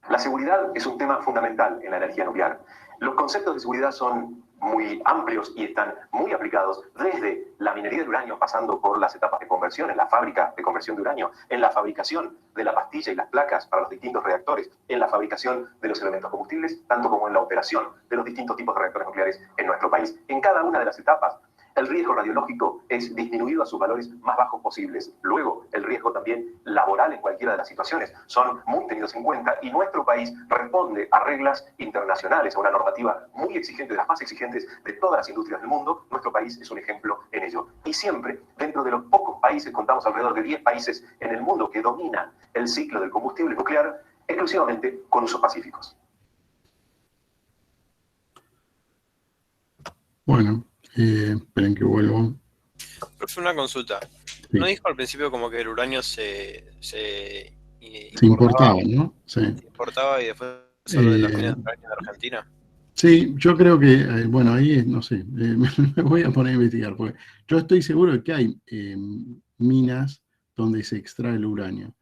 La seguridad es un tema fundamental en la energía nuclear. Los conceptos de seguridad son muy amplios y están muy aplicados desde la minería de uranio, pasando por las etapas de conversión en la fábrica de conversión de uranio, en la fabricación de la pastilla y las placas para los distintos reactores, en la fabricación de los elementos combustibles, tanto como en la operación de los distintos tipos de reactores nucleares en nuestro país. En cada una de las etapas, el riesgo radiológico es disminuido a sus valores más bajos posibles. Luego, el riesgo también laboral en cualquiera de las situaciones son muy tenidos en cuenta y nuestro país responde a reglas internacionales, a una normativa muy exigente, de las más exigentes de todas las industrias del mundo. Nuestro país es un ejemplo en ello. Y siempre, dentro de los pocos países, contamos alrededor de 10 países en el mundo que dominan el ciclo del combustible nuclear exclusivamente con usos pacíficos. Bueno, esperen que vuelvo. Profe, una consulta. Sí. ¿No dijo al principio como que el uranio se Se importaba, ¿no? Sí. Se importaba y después solo de las minas de uranio de Argentina? Sí, yo creo que, bueno, ahí no sé, me voy a poner a investigar, porque yo estoy seguro de que hay minas donde se extrae el uranio.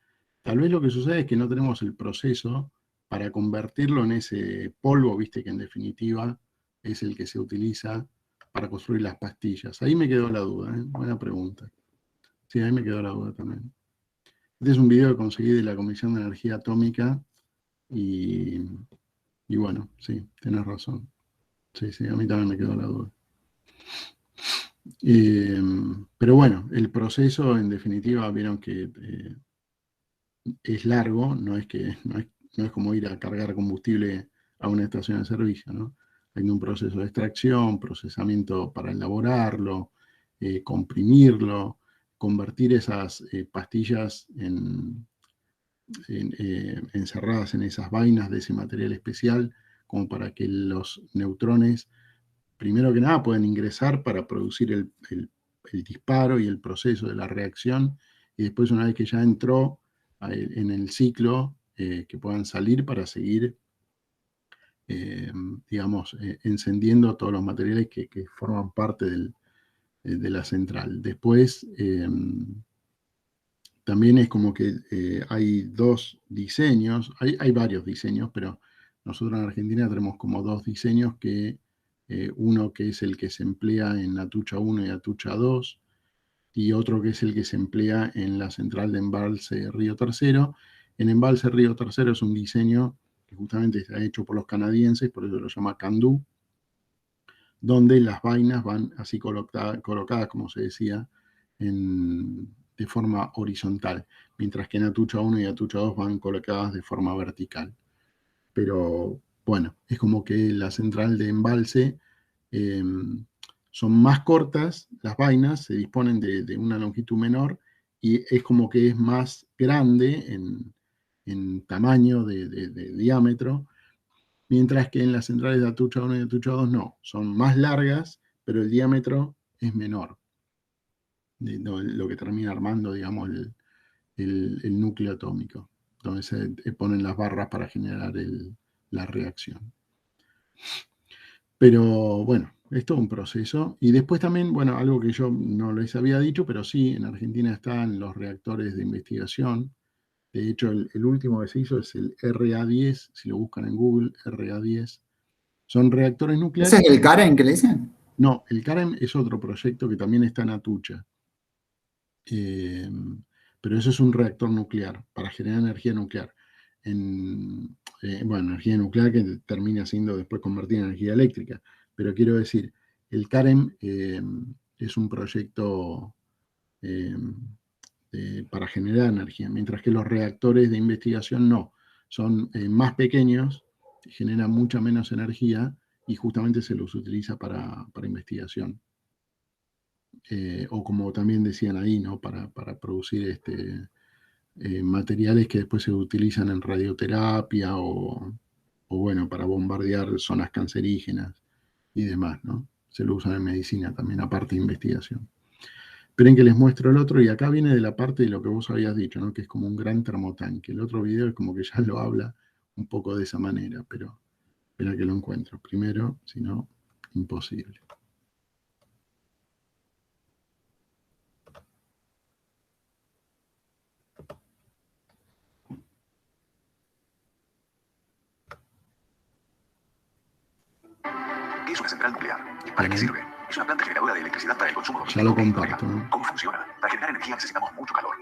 Tal vez lo que sucede es que no tenemos el proceso para convertirlo en ese polvo, viste, que en definitiva es el que se utiliza para construir las pastillas. Ahí me quedó la duda, ¿eh? Buena pregunta. Sí, ahí me quedó la duda también. Este es un video que conseguí de la Comisión de Energía Atómica y bueno, sí, tenés razón. Sí, a mí también me quedó la duda. Pero bueno, el proceso en definitiva vieron que es largo, no es como ir a cargar combustible a una estación de servicio, ¿no? Hay un proceso de extracción, procesamiento para elaborarlo, comprimirlo, convertir esas pastillas encerradas en esas vainas de ese material especial, como para que los neutrones, primero que nada, puedan ingresar para producir el disparo y el proceso de la reacción, y después, una vez que ya entró en el ciclo, que puedan salir para seguir, digamos, encendiendo todos los materiales que forman parte de la central. Después, también es como que hay dos diseños, hay varios diseños, pero nosotros en Argentina tenemos como dos diseños, que uno que es el que se emplea en Atucha 1 y Atucha 2, y otro que es el que se emplea en la central de embalse Río Tercero. En embalse Río Tercero es un diseño que justamente está hecho por los canadienses, por eso lo llama CANDU, donde las vainas van así colocadas, como se decía, de forma horizontal, mientras que en Atucha 1 y Atucha 2 van colocadas de forma vertical. Pero bueno, es como que la central de embalse son más cortas, las vainas se disponen de una longitud menor y es como que es más grande en tamaño de diámetro, mientras que en las centrales de Atucha 1 y Atucha 2 no, son más largas, pero el diámetro es menor, lo que termina armando, digamos, el núcleo atómico, donde se ponen las barras para generar la reacción. Pero bueno, es todo un proceso. Y después también, bueno, algo que yo no les había dicho, pero sí, en Argentina están los reactores de investigación. De hecho, el último que se hizo es el RA10, si lo buscan en Google, RA10. Son reactores nucleares. ¿Ese es el CAREN que le dicen? No, el CAREN es otro proyecto que también está en Atucha. Pero eso es un reactor nuclear, para generar energía nuclear. Bueno, energía nuclear que termina siendo después convertida en energía eléctrica. Pero quiero decir, el CAREM es un proyecto para generar energía, mientras que los reactores de investigación no. Son más pequeños, generan mucha menos energía y justamente se los utiliza para investigación. O como también decían ahí, ¿no? Para producir materiales que después se utilizan en radioterapia o bueno, para bombardear zonas cancerígenas y demás, ¿no? Se lo usan en medicina también, aparte de investigación. Esperen que les muestro el otro, y acá viene de la parte de lo que vos habías dicho, ¿no? Que es como un gran termotanque. El otro video es como que ya lo habla un poco de esa manera, pero espera que lo encuentro primero, si no, imposible. ¿Qué es una central nuclear? ¿Para qué sirve? Es una planta generadora de electricidad para el consumo Ya lo comparto, ¿no? ¿Cómo funciona? Para generar energía necesitamos mucho calor.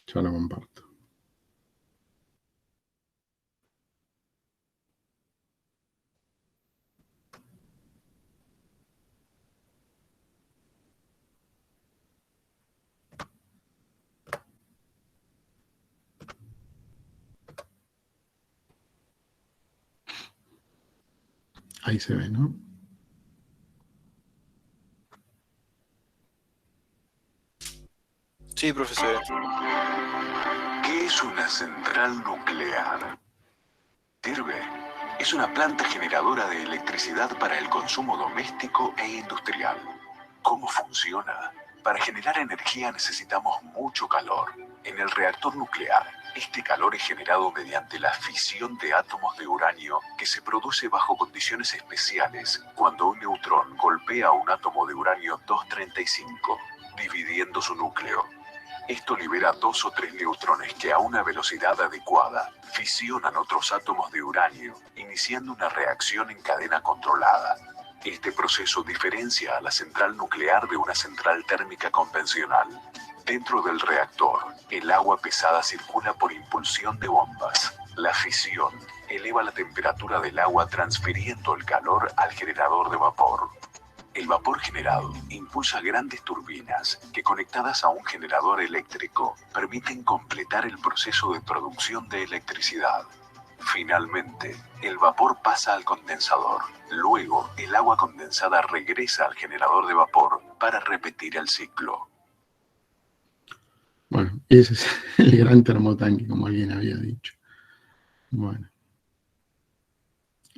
Ya lo comparto. Ahí se ve, ¿no? Sí, profesor. ¿Qué es una central nuclear? Sirve. Es una planta generadora de electricidad para el consumo doméstico e industrial. ¿Cómo funciona? Para generar energía necesitamos mucho calor. En el reactor nuclear, este calor es generado mediante la fisión de átomos de uranio que se produce bajo condiciones especiales cuando un neutrón golpea un átomo de uranio 235, dividiendo su núcleo. Esto libera 2 o 3 neutrones que a una velocidad adecuada fisionan otros átomos de uranio, iniciando una reacción en cadena controlada. Este proceso diferencia a la central nuclear de una central térmica convencional. Dentro del reactor, el agua pesada circula por impulsión de bombas. La fisión eleva la temperatura del agua transfiriendo el calor al generador de vapor. El vapor generado impulsa grandes turbinas que, conectadas a un generador eléctrico, permiten completar el proceso de producción de electricidad. Finalmente, el vapor pasa al condensador. Luego, el agua condensada regresa al generador de vapor para repetir el ciclo. Bueno, ese es el gran termotanque, como alguien había dicho. Bueno.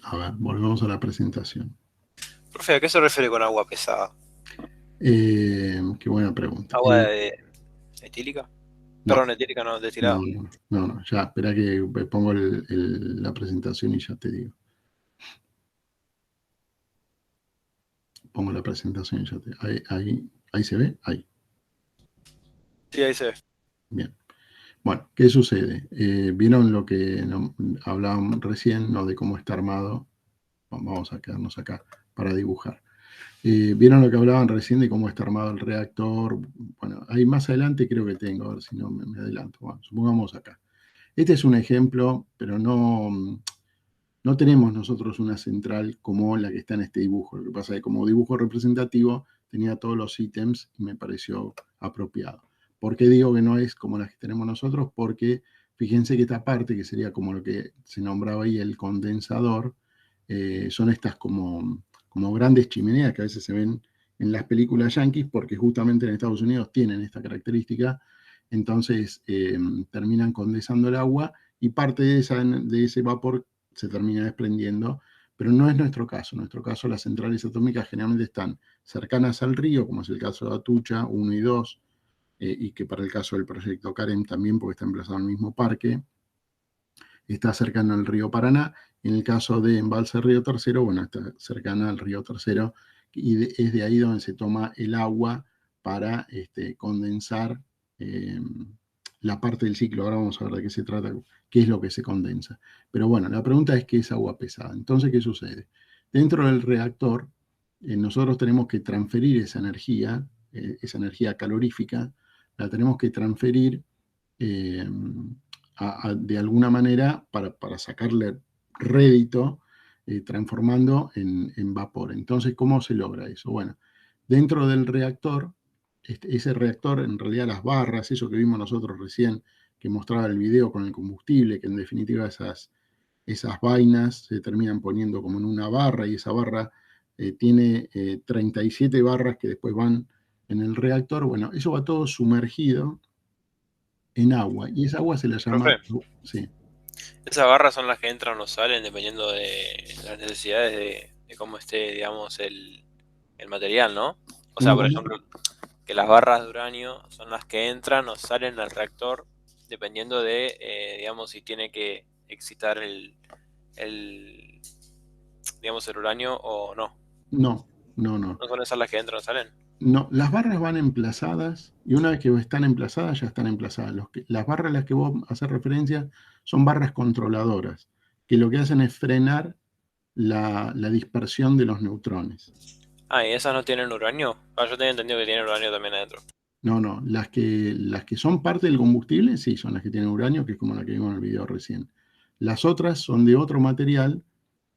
A ver, volvemos a la presentación. Profe, ¿a qué se refiere con agua pesada? Qué buena pregunta. ¿Agua etílica? No. Perdón, etílica no, destilado. No, ya, espera que pongo la presentación y ya te digo. Pongo la presentación y ya te digo. Ahí se ve, ahí. Sí, ahí se ve. Bien. Bueno, ¿qué sucede? ¿Vieron lo que hablaban recién, ¿no? De cómo está armado? Vamos a quedarnos acá para dibujar. ¿Vieron lo que hablaban recién de cómo está armado el reactor? Bueno, ahí más adelante creo que tengo, a ver si no me adelanto. Bueno, supongamos acá. Este es un ejemplo, pero no tenemos nosotros una central como la que está en este dibujo. Lo que pasa es que como dibujo representativo tenía todos los ítems y me pareció apropiado. ¿Por qué digo que no es como las que tenemos nosotros? Porque fíjense que esta parte, que sería como lo que se nombraba ahí el condensador, son estas como grandes chimeneas que a veces se ven en las películas yanquis, porque justamente en Estados Unidos tienen esta característica. Entonces terminan condensando el agua y parte de ese vapor se termina desprendiendo, pero no es nuestro caso. En nuestro caso, las centrales atómicas generalmente están cercanas al río, como es el caso de Atucha 1 y 2, y que para el caso del proyecto CAREM también, porque está emplazado en el mismo parque, está cercano al río Paraná. En el caso de Embalse Río Tercero, bueno, está cercana al río Tercero, y es de ahí donde se toma el agua para condensar la parte del ciclo. Ahora vamos a ver de qué se trata, qué es lo que se condensa. Pero bueno, la pregunta es qué es agua pesada. Entonces, ¿qué sucede? Dentro del reactor nosotros tenemos que transferir esa energía calorífica, la tenemos que transferir de alguna manera para sacarle rédito, transformando en vapor. Entonces, ¿cómo se logra eso? Bueno, dentro del reactor, ese reactor, en realidad las barras, eso que vimos nosotros recién, que mostraba el video con el combustible, que en definitiva esas vainas se terminan poniendo como en una barra, y esa barra tiene 37 barras que después van en el reactor. Bueno, eso va todo sumergido en agua, y esa agua se la llama... Sí. Esas barras son las que entran o salen dependiendo de las necesidades de cómo esté, digamos, el material, ¿no? O sea, por ejemplo, que las barras de uranio son las que entran o salen al reactor dependiendo de, digamos, si tiene que excitar digamos, el uranio o no. No. ¿No son esas las que entran o salen? No, las barras van emplazadas, y una vez que están emplazadas, ya están emplazadas. Las barras a las que vos haces referencia son barras controladoras, que lo que hacen es frenar la dispersión de los neutrones. Ah, ¿y esas no tienen uranio? Yo tenía entendido que tienen uranio también adentro. No, las que son parte del combustible, sí, son las que tienen uranio, que es como la que vimos en el video recién. Las otras son de otro material,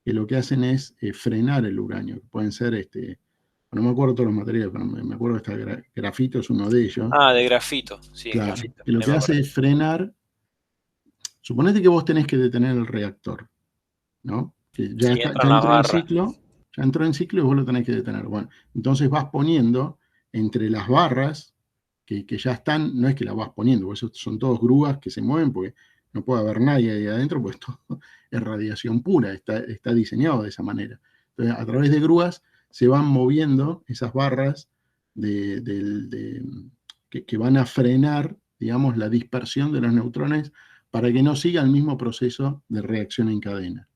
que lo que hacen es frenar el uranio, que pueden ser, no me acuerdo todos los materiales, pero me acuerdo que grafito es uno de ellos. Ah, de grafito, sí, claro, grafito. que lo que hace es frenar. Suponete que vos tenés que detener el reactor, ¿no? Que ya entró en ciclo, y vos lo tenés que detener. Bueno, entonces vas poniendo entre las barras, que ya están, no es que las vas poniendo, porque son todos grúas que se mueven, porque no puede haber nadie ahí adentro, pues todo es radiación pura, está diseñado de esa manera. Entonces, a través de grúas se van moviendo esas barras que van a frenar, digamos, la dispersión de los neutrones para que no siga el mismo proceso de reacción en cadena.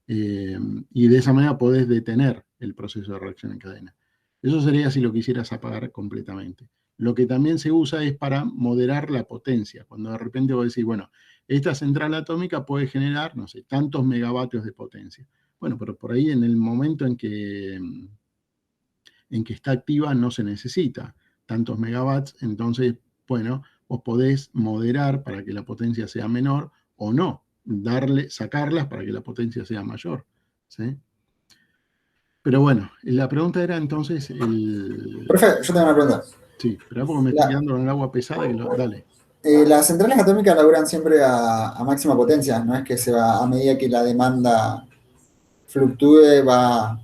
Y de esa manera podés detener el proceso de reacción en cadena. Eso sería si lo quisieras apagar completamente. Lo que también se usa es para moderar la potencia. Cuando de repente vos decís, bueno, esta central atómica puede generar, no sé, tantos megavatios de potencia. Bueno, pero por ahí en el momento en que está activa no se necesita tantos megawatts, entonces, bueno, vos podés moderar para que la potencia sea menor o no, sacarlas para que la potencia sea mayor, ¿sí? Pero bueno, la pregunta era entonces Profe, yo tengo una pregunta. Sí, pero porque me estoy quedando con el agua pesada, dale. Las centrales atómicas laburan siempre a máxima potencia, no es que se va a medida que la demanda fluctúe, va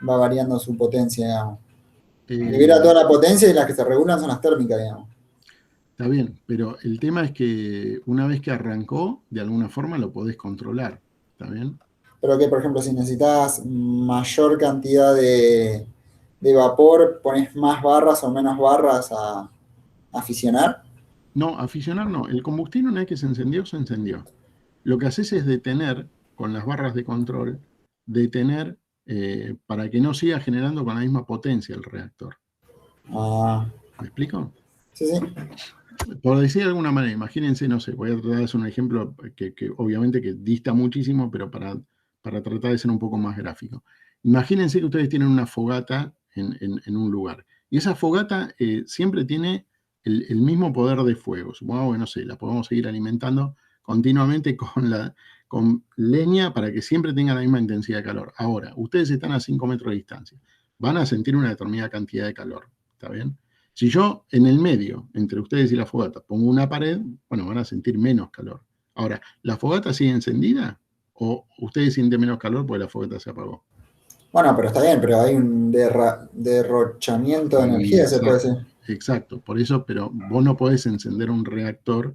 variando su potencia, digamos. Libera toda la potencia y las que se regulan son las térmicas, digamos. Está bien, pero el tema es que una vez que arrancó, de alguna forma lo podés controlar, ¿está bien? Pero que, por ejemplo, si necesitas mayor cantidad de vapor, ¿pones más barras o menos barras a fisionar? No, a fisionar no. El combustible, una vez que se encendió, se encendió. Lo que haces es detener, con las barras de control, para que no siga generando con la misma potencia el reactor. ¿Me explico? Sí, sí. Por decir de alguna manera, imagínense, no sé, voy a tratar de hacer un ejemplo que obviamente que dista muchísimo, pero para tratar de ser un poco más gráfico. Imagínense que ustedes tienen una fogata en un lugar, y esa fogata siempre tiene el mismo poder de fuego. Supongamos que, no sé, la podemos seguir alimentando continuamente con leña para que siempre tenga la misma intensidad de calor. Ahora, ustedes están a 5 metros de distancia, van a sentir una determinada cantidad de calor, ¿está bien? Si yo en el medio, entre ustedes y la fogata, pongo una pared, bueno, van a sentir menos calor. Ahora, ¿la fogata sigue encendida o ustedes sienten menos calor porque la fogata se apagó? Bueno, pero está bien, pero hay un derrochamiento de energía, se puede decir. Exacto, por eso, pero vos no podés encender un reactor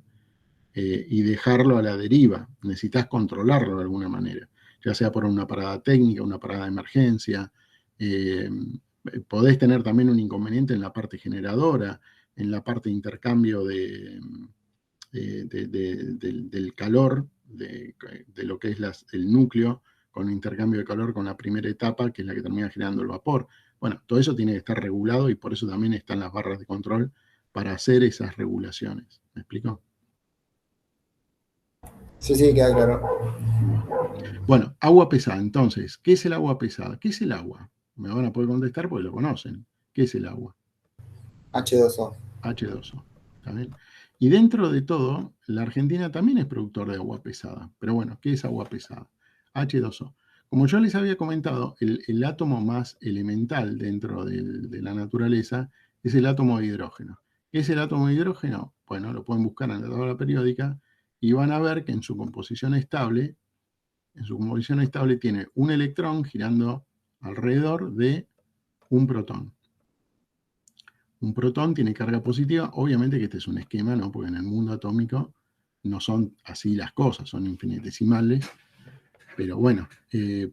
y dejarlo a la deriva. Necesitas controlarlo de alguna manera, ya sea por una parada técnica, una parada de emergencia. Podés tener también un inconveniente en la parte generadora, en la parte de intercambio del calor, de lo que es el núcleo, con intercambio de calor con la primera etapa, que es la que termina generando el vapor. Bueno, todo eso tiene que estar regulado y por eso también están las barras de control para hacer esas regulaciones. ¿Me explico? Sí, queda claro. Bueno, agua pesada. Entonces, ¿qué es el agua pesada? ¿Qué es el agua? Me van a poder contestar porque lo conocen. ¿Qué es el agua? H2O. H2O. ¿Está bien? Y dentro de todo, la Argentina también es productor de agua pesada. Pero bueno, ¿qué es agua pesada? H2O. Como yo les había comentado, el átomo más elemental dentro de la naturaleza es el átomo de hidrógeno. ¿Qué es el átomo de hidrógeno? Bueno, lo pueden buscar en la tabla periódica y van a ver que en su composición estable tiene un electrón girando alrededor de un protón. Un protón tiene carga positiva, obviamente que este es un esquema, ¿no? Porque en el mundo atómico no son así las cosas, son infinitesimales, pero bueno,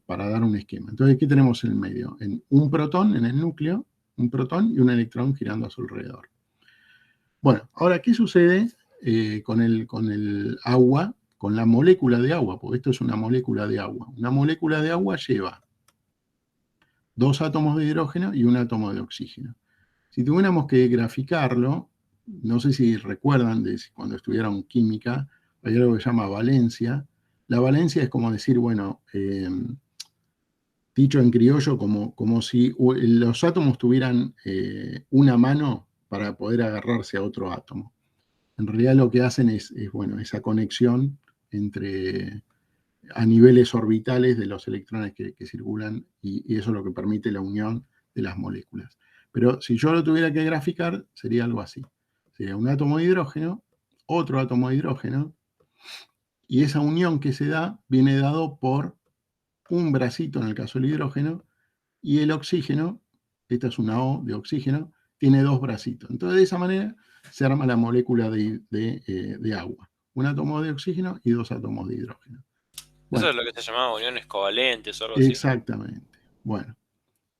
para dar un esquema. Entonces, ¿qué tenemos en el medio? Un protón en el núcleo, un protón y un electrón girando a su alrededor. Bueno, ahora, ¿qué sucede con el agua, con la molécula de agua? Porque esto es una molécula de agua. Una molécula de agua lleva 2 átomos de hidrógeno y un átomo de oxígeno. Si tuviéramos que graficarlo, no sé si recuerdan de cuando estudiaron química, hay algo que se llama valencia. La valencia es como decir, bueno, dicho en criollo, como si los átomos tuvieran una mano para poder agarrarse a otro átomo. En realidad lo que hacen es bueno, esa conexión a niveles orbitales de los electrones que circulan y eso es lo que permite la unión de las moléculas. Pero si yo lo tuviera que graficar, sería algo así. Sería un átomo de hidrógeno, otro átomo de hidrógeno, y esa unión que se da viene dado por un bracito en el caso del hidrógeno, y el oxígeno, esta es una O de oxígeno, tiene 2 bracitos. Entonces de esa manera se arma la molécula de agua. Un átomo de oxígeno y 2 átomos de hidrógeno. Bueno, Eso es lo que se llamaba uniones covalentes o algo así. exactamente. Bueno,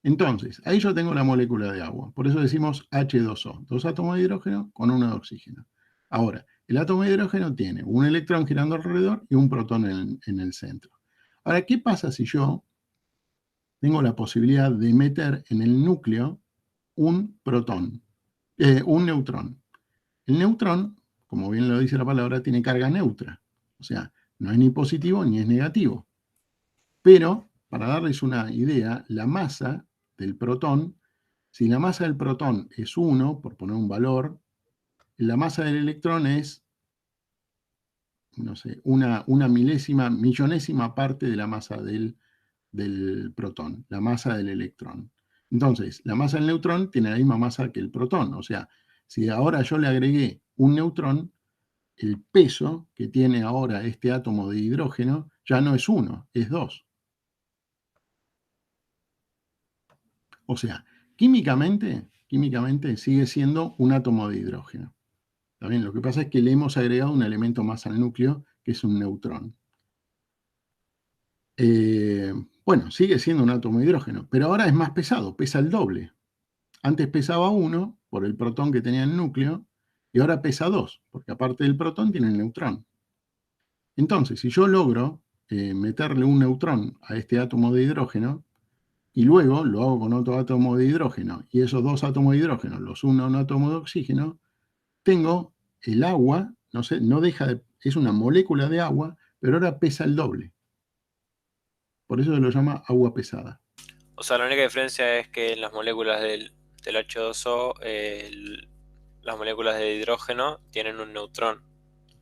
entonces, ahí yo tengo la molécula de agua. Por eso decimos H2O. 2 átomos de hidrógeno con 1 de oxígeno. Ahora, el átomo de hidrógeno tiene un electrón girando alrededor y un protón en el centro. Ahora, ¿qué pasa si yo tengo la posibilidad de meter en el núcleo un neutrón? El neutrón, como bien lo dice la palabra, tiene carga neutra. O sea, no es ni positivo ni es negativo. Pero, para darles una idea, la masa del protón, si la masa del protón es 1, por poner un valor, la masa del electrón es, no sé, una millonésima parte de la masa del protón, la masa del electrón. Entonces, la masa del neutrón tiene la misma masa que el protón. O sea, si ahora yo le agregué un neutrón, el peso que tiene ahora este átomo de hidrógeno ya no es 1, es 2. O sea, químicamente sigue siendo un átomo de hidrógeno. ¿Está bien? Lo que pasa es que le hemos agregado un elemento más al núcleo, que es un neutrón. Bueno, sigue siendo un átomo de hidrógeno, pero ahora es más pesado, pesa el doble. Antes pesaba 1 por el protón que tenía el núcleo, y ahora pesa 2, porque aparte del protón tiene el neutrón. Entonces, si yo logro meterle un neutrón a este átomo de hidrógeno, y luego lo hago con otro átomo de hidrógeno, y esos 2 átomos de hidrógeno los uno a un átomo de oxígeno, tengo el agua, no sé, no deja de, es una molécula de agua, pero ahora pesa el doble. Por eso se lo llama agua pesada. O sea, la única diferencia es que en las moléculas del H2O, las moléculas de hidrógeno tienen un neutrón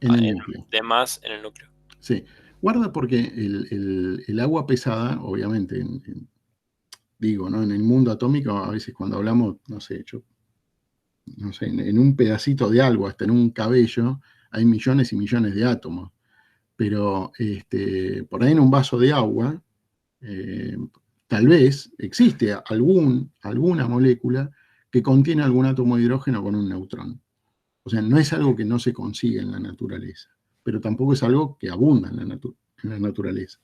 En el núcleo. de más en el núcleo. Sí. Guarda porque el agua pesada, obviamente, digo, ¿no? En el mundo atómico, a veces cuando hablamos, no sé, en un pedacito de algo, hasta en un cabello, hay millones y millones de átomos. Pero por ahí en un vaso de agua, tal vez existe alguna molécula que contiene algún átomo de hidrógeno con un neutrón. O sea, no es algo que no se consigue en la naturaleza, pero tampoco es algo que abunda en la naturaleza.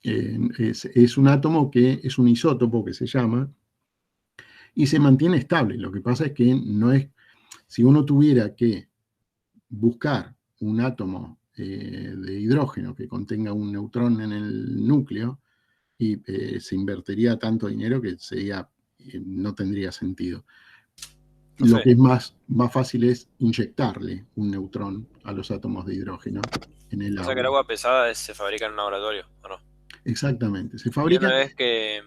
Es un átomo que es un isótopo que se llama y se mantiene estable. Lo que pasa es que no es, si uno tuviera que buscar un átomo de hidrógeno que contenga un neutrón en el núcleo, y se invertiría tanto dinero que no tendría sentido. Lo que es más fácil es inyectarle un neutrón a los átomos de hidrógeno en el agua. O sea que el agua pesada se fabrica en un laboratorio, ¿o no? Exactamente. Se Y fabrica. una vez que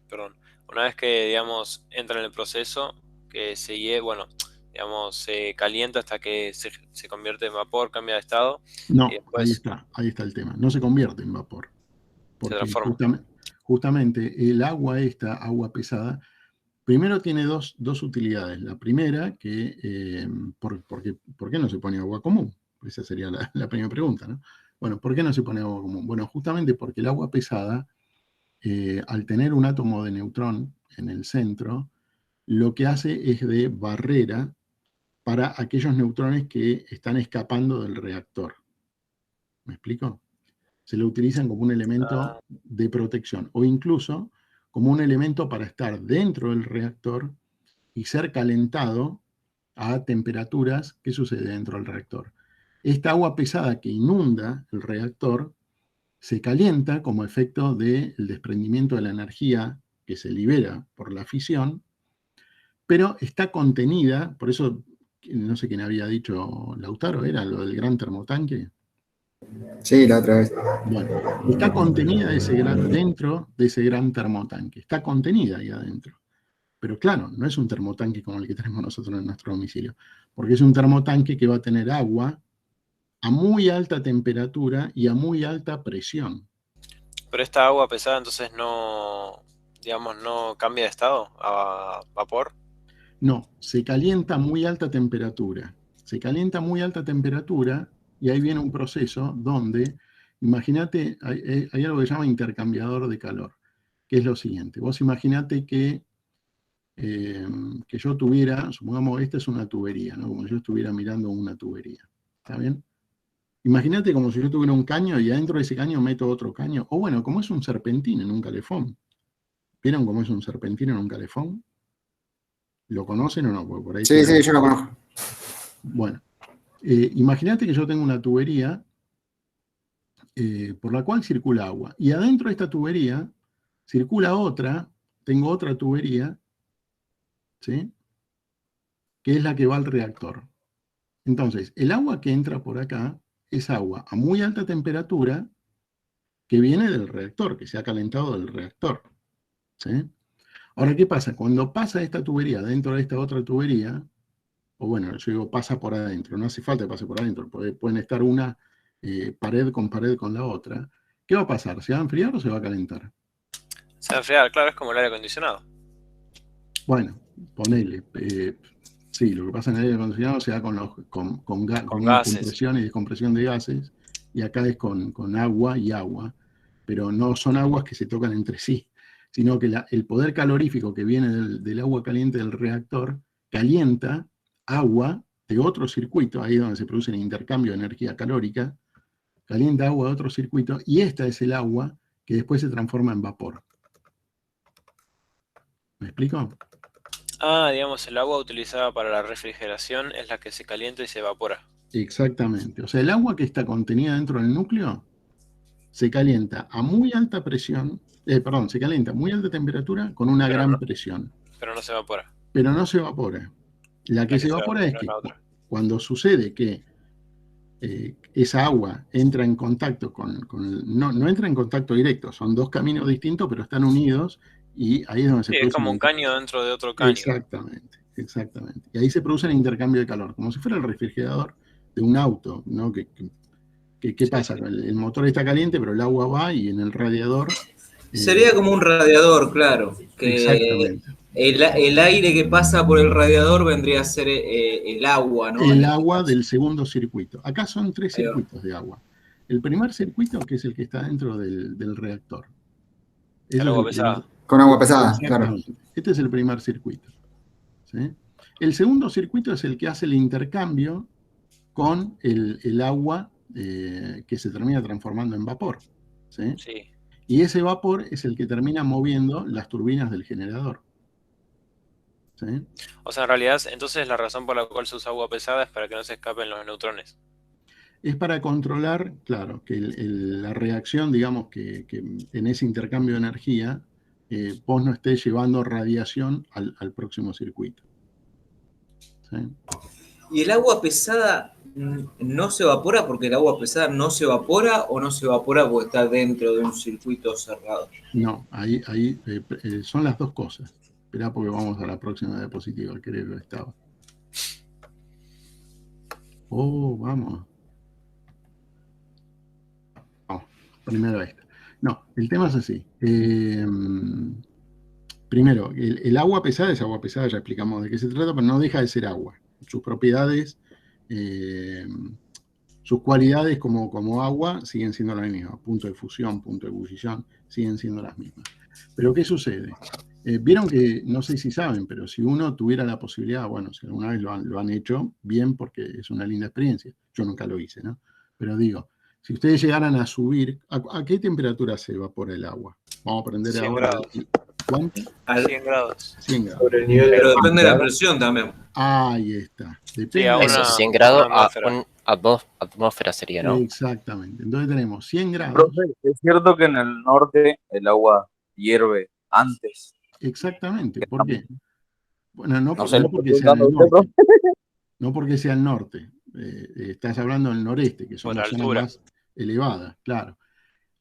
perdón, una vez que, digamos, entra en el proceso, que se calienta hasta que se convierte en vapor, cambia de estado, y No, después ahí está el tema. No se convierte en vapor, se porque transforma. justamente el agua, esta agua pesada, primero tiene dos utilidades. La primera, que ¿por qué no se pone agua común? Esa sería la primera pregunta, ¿no? Bueno, ¿por qué no se pone agua común? Bueno, justamente porque el agua pesada, al tener un átomo de neutrón en el centro, lo que hace es de barrera para aquellos neutrones que están escapando del reactor. ¿Me explico? Se lo utilizan como un elemento de protección o incluso como un elemento para estar dentro del reactor y ser calentado a temperaturas. ¿Qué sucede dentro del reactor? Esta agua pesada que inunda el reactor se calienta como efecto del desprendimiento de la energía que se libera por la fisión, pero está contenida, por eso no sé quién había dicho, Lautaro, era lo del gran termotanque. Sí, la otra vez. Bueno, está contenida dentro de ese gran termotanque, está contenida ahí adentro. Pero claro, no es un termotanque como el que tenemos nosotros en nuestro domicilio, porque es un termotanque que va a tener agua a muy alta temperatura y a muy alta presión. Pero esta agua pesada entonces no, digamos, no cambia de estado a vapor. No, se calienta a muy alta temperatura. Se calienta a muy alta temperatura y ahí viene un proceso donde, imagínate, hay algo que se llama intercambiador de calor, que es lo siguiente. Vos imaginate que yo tuviera, supongamos, esta es una tubería, ¿no? Como si yo estuviera mirando una tubería. ¿Está bien? Imagínate como si yo tuviera un caño y adentro de ese caño meto otro caño. O bueno, como es un serpentín en un calefón. ¿Vieron cómo es un serpentín en un calefón? ¿Lo conocen o no? Porque por ahí Sí, sí, yo lo conozco. Bueno, imagínate que yo tengo una tubería por la cual circula agua. Y adentro de esta tubería circula otra, tengo otra tubería, ¿sí? Que es la que va al reactor. Entonces, el agua que entra por acá es agua a muy alta temperatura que viene del reactor, que se ha calentado del reactor, ¿sí? Ahora, ¿qué pasa? Cuando pasa esta tubería dentro de esta otra tubería, o bueno, yo digo pasa por adentro, no hace falta que pase por adentro, pueden estar una pared con la otra. ¿Qué va a pasar? ¿Se va a enfriar o se va a calentar? Se va a enfriar, claro, es como el aire acondicionado. Bueno, ponele. Sí, lo que pasa en el aire acondicionado se da con una gases. compresión y descompresión de gases, y acá es con agua y agua, pero no son aguas que se tocan entre sí, sino que el poder calorífico que viene del agua caliente del reactor calienta agua de otro circuito, ahí es donde se produce el intercambio de energía calórica, calienta agua de otro circuito, y esta es el agua que después se transforma en vapor. ¿Me explico? Digamos, el agua utilizada para la refrigeración es la que se calienta y se evapora. Exactamente. O sea, el agua que está contenida dentro del núcleo se calienta a muy alta presión, se calienta a muy alta temperatura con una gran presión. Pero no se evapora. Pero no se evapora. La que se evapora es que cuando sucede que esa agua entra en contacto no entra en contacto directo, son dos caminos distintos, pero están unidos, y ahí es donde se produce. Es como un caño dentro de otro caño. Exactamente. Y ahí se produce el intercambio de calor, como si fuera el refrigerador de un auto, ¿no? ¿Qué pasa? El motor está caliente, pero el agua va y en el radiador. Sería como un radiador, claro. Que exactamente. El aire que pasa por el radiador vendría a ser el agua, ¿no? El agua del segundo circuito. Acá son tres circuitos de agua. El primer circuito, que es el que está dentro del reactor. El agua pesada. Con agua pesada, claro. Este es el primer circuito. ¿Sí? El segundo circuito es el que hace el intercambio con el agua que se termina transformando en vapor. ¿Sí? Sí. Y ese vapor es el que termina moviendo las turbinas del generador. ¿Sí? O sea, en realidad, entonces la razón por la cual se usa agua pesada es para que no se escapen los neutrones. Es para controlar, claro, que la reacción, digamos, que en ese intercambio de energía, vos no estés llevando radiación al próximo circuito. ¿Sí? Y el agua pesada ¿No se evapora porque el agua pesada no se evapora o no se evapora porque está dentro de un circuito cerrado? No, ahí son las dos cosas. Esperá porque vamos a la próxima diapositiva, creo que estaba. Oh, vamos. Vamos, primero esta. No, el tema es así. Primero, el agua pesada es agua pesada, ya explicamos de qué se trata, pero no deja de ser agua. Sus propiedades, sus cualidades como agua siguen siendo las mismas. Punto de fusión, punto de ebullición, siguen siendo las mismas. Pero ¿qué sucede? Vieron que, no sé si saben, pero si uno tuviera la posibilidad, bueno, si alguna vez lo han hecho, bien, porque es una linda experiencia. Yo nunca lo hice, ¿no? Pero digo, si ustedes llegaran a subir, ¿a qué temperatura se evapora el agua? Vamos a aprender 100 ahora. grados. ¿Cuánto? 100 grados. 100 grados. Sobre el nivel Pero del mar. depende de la presión también. Ahí está. Depende Sí, a de Eso, una- 100 grados una a atmósfera. atmósfera sería, ¿no? Exactamente. Entonces tenemos 100 grados. Profe, ¿es cierto que en el norte el agua hierve antes? Exactamente. ¿Por qué? Bueno, no, No sé, no le porque estoy sea en el preguntando a usted, norte. No porque sea el norte. Estás hablando del noreste, que son Por las zonas altura. más elevadas, claro.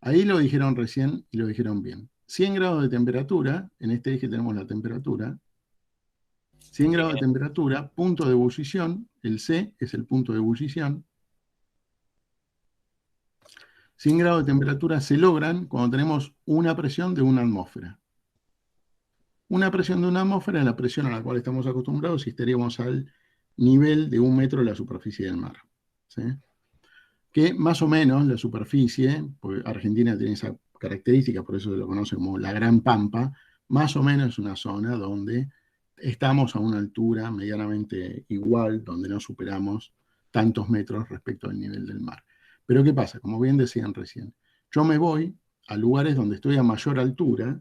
Ahí lo dijeron recién y lo dijeron bien. 100 grados de temperatura, en este eje tenemos la temperatura. 100 grados de temperatura, punto de ebullición, el C es el punto de ebullición. 100 grados de temperatura se logran cuando tenemos una presión de una atmósfera. Una presión de una atmósfera es la presión a la cual estamos acostumbrados si estaríamos al nivel de 1 metro de la superficie del mar. ¿Sí? Que más o menos la superficie, porque Argentina tiene esa característica, por eso se lo conoce como la Gran Pampa, más o menos es una zona donde estamos a una altura medianamente igual, donde no superamos tantos metros respecto al nivel del mar. Pero ¿qué pasa? Como bien decían recién, yo me voy a lugares donde estoy a mayor altura,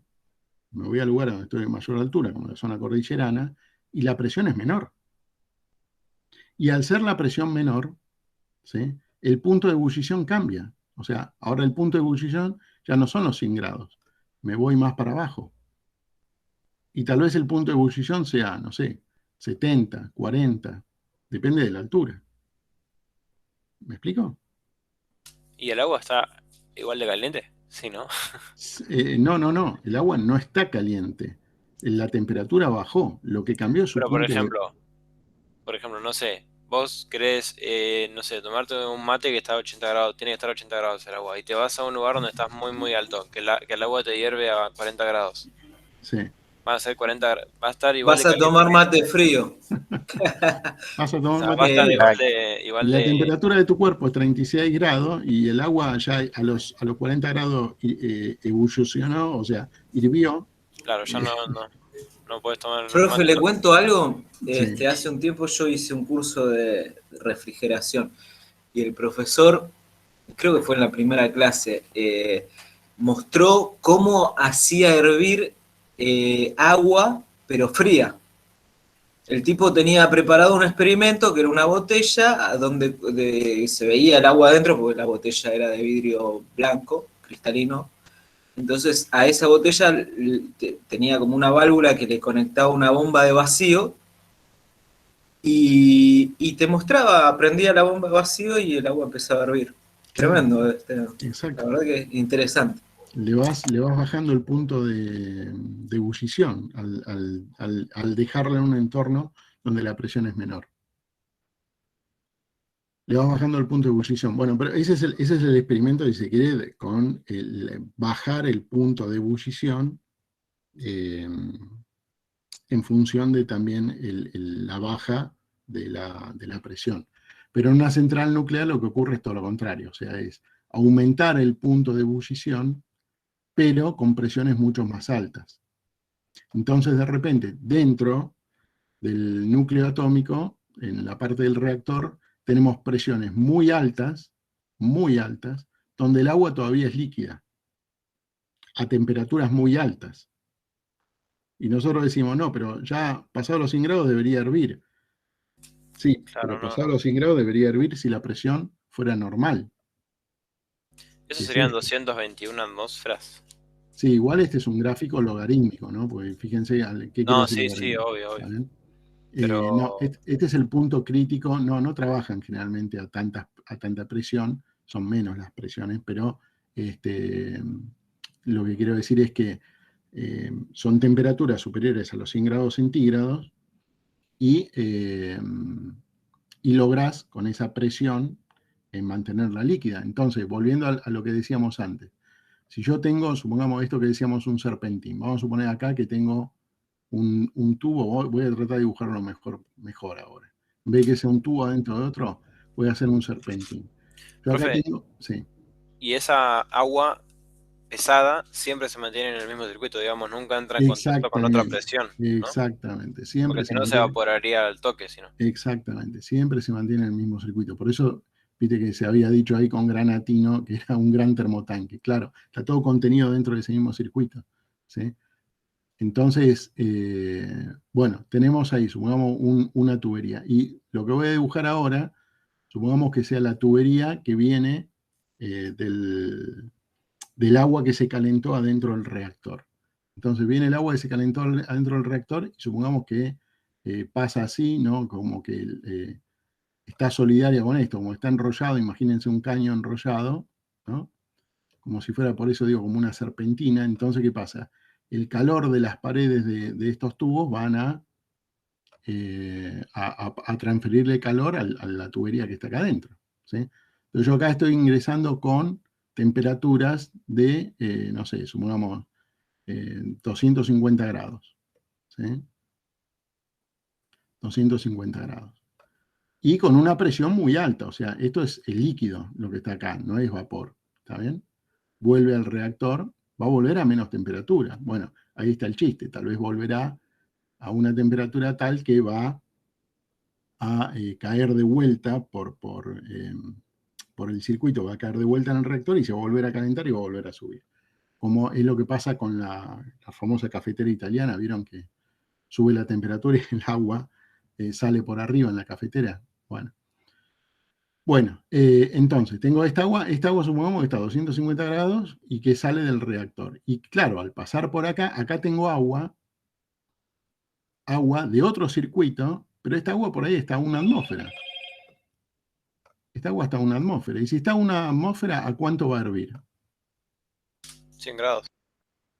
me voy a lugares donde estoy a mayor altura, como la zona cordillerana, y la presión es menor. Y al ser la presión menor, ¿sí?, el punto de ebullición cambia. O sea, ahora el punto de ebullición ya no son los 100 grados, me voy más para abajo. Y tal vez el punto de ebullición sea, no sé, 70, 40, depende de la altura. ¿Me explico? ¿Y el agua está igual de caliente? Sí, ¿no? No, el agua no está caliente. La temperatura bajó, lo que cambió es su Pero punto de... por ejemplo, no sé, vos querés, no sé, tomarte un mate que está a 80 grados, tiene que estar a 80 grados el agua, y te vas a un lugar donde estás muy alto, que el agua te hierve a 40 grados. Sí. Va a ser 40, va a estar igual Vas de a caliente. tomar mate frío. Vas a O tomar sea, mate va a estar frío. igual Y la de... temperatura de tu cuerpo es 36 grados y el agua ya a los 40 grados ebullicionó, o sea, hirvió. Claro, ya no puedes tomar... Profe, mate. le cuento algo. Sí. Hace un tiempo yo hice un curso de refrigeración y el profesor, creo que fue en la primera clase, mostró cómo hacía hervir agua, pero fría. El tipo tenía preparado un experimento que era una botella donde se veía el agua adentro, porque la botella era de vidrio blanco, cristalino. Entonces a esa botella tenía como una válvula que le conectaba una bomba de vacío y te mostraba, prendía la bomba de vacío y el agua empezaba a hervir. Tremendo. Exacto. La verdad que es interesante. Le vas bajando el punto de ebullición al dejarla en un entorno donde la presión es menor. Le vas bajando el punto de ebullición. Bueno, pero ese es el experimento, si se quiere, con bajar el punto de ebullición en función de también la baja de la presión. Pero en una central nuclear lo que ocurre es todo lo contrario, o sea, es aumentar el punto de ebullición, pero con presiones mucho más altas. Entonces, de repente, dentro del núcleo atómico, en la parte del reactor, tenemos presiones muy altas, donde el agua todavía es líquida, a temperaturas muy altas. Y nosotros decimos, no, pero ya pasado los 100 grados debería hervir. Sí, Claro, pero no. pasado los 100 grados debería hervir si la presión fuera normal. Eso Es serían esto. 221 atmósferas. Sí, igual este es un gráfico logarítmico, ¿no? Porque fíjense, ¿qué quiere No, decir sí, logaritmo? obvio. ¿Está bien? Pero Este es el punto crítico. No trabajan generalmente a tanta presión, son menos las presiones, pero lo que quiero decir es que son temperaturas superiores a los 100 grados centígrados y lográs con esa presión mantenerla líquida. Entonces, volviendo a lo que decíamos antes, si yo tengo, supongamos esto que decíamos, un serpentín, vamos a suponer acá que tengo un tubo, voy a tratar de dibujarlo mejor ahora. En vez de que sea un tubo adentro de otro, voy a hacer un serpentín. Yo acá profe, tengo, sí, y esa agua pesada siempre se mantiene en el mismo circuito, digamos, nunca entra en contacto con otra presión, ¿no? exactamente, siempre Porque si se no se mantiene, evaporaría al toque, si no. exactamente, siempre se mantiene en el mismo circuito. Por eso, viste que se había dicho ahí con granatino que era un gran termotanque. Claro, está todo contenido dentro de ese mismo circuito, ¿sí? Entonces, bueno, tenemos ahí, supongamos, una tubería. Y lo que voy a dibujar ahora, supongamos que sea la tubería que viene del agua que se calentó adentro del reactor. Entonces viene el agua que se calentó adentro del reactor y supongamos que pasa así, ¿no? Como que está solidaria con esto, como está enrollado, imagínense un caño enrollado, ¿no? Como si fuera, por eso digo, como una serpentina. Entonces, ¿qué pasa? El calor de las paredes de estos tubos van a transferirle calor a la tubería que está acá adentro, ¿sí? Entonces yo acá estoy ingresando con temperaturas de, no sé, supongamos 250 grados, ¿sí? 250 grados. Y con una presión muy alta, o sea, esto es el líquido, lo que está acá, no es vapor, ¿está bien? Vuelve al reactor, va a volver a menos temperatura. Bueno, ahí está el chiste, tal vez volverá a una temperatura tal que va a caer de vuelta por el circuito, va a caer de vuelta en el reactor y se va a volver a calentar y va a volver a subir. Como es lo que pasa con la famosa cafetera italiana, vieron que sube la temperatura y el agua sale por arriba en la cafetera. Bueno, entonces tengo esta agua supongamos que está a 250 grados y que sale del reactor. Y claro, al pasar por acá tengo agua de otro circuito, pero esta agua por ahí está a una atmósfera. Esta agua está a una atmósfera. Y si está a una atmósfera, ¿a cuánto va a hervir? 100 grados.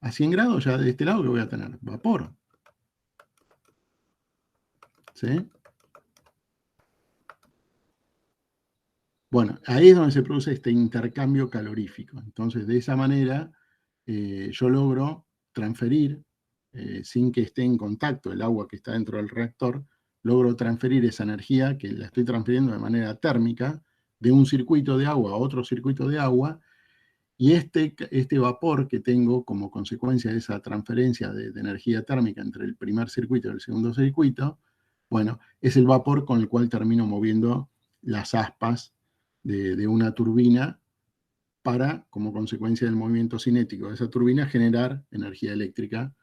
A 100 grados ya de este lado que voy a tener vapor. ¿Sí? Bueno, ahí es donde se produce este intercambio calorífico. Entonces, de esa manera, yo logro transferir, sin que esté en contacto el agua que está dentro del reactor, logro transferir esa energía, que la estoy transfiriendo de manera térmica, de un circuito de agua a otro circuito de agua, y este vapor que tengo como consecuencia de esa transferencia de energía térmica entre el primer circuito y el segundo circuito, bueno, es el vapor con el cual termino moviendo las aspas de una turbina para, como consecuencia del movimiento cinético de esa turbina, generar energía eléctrica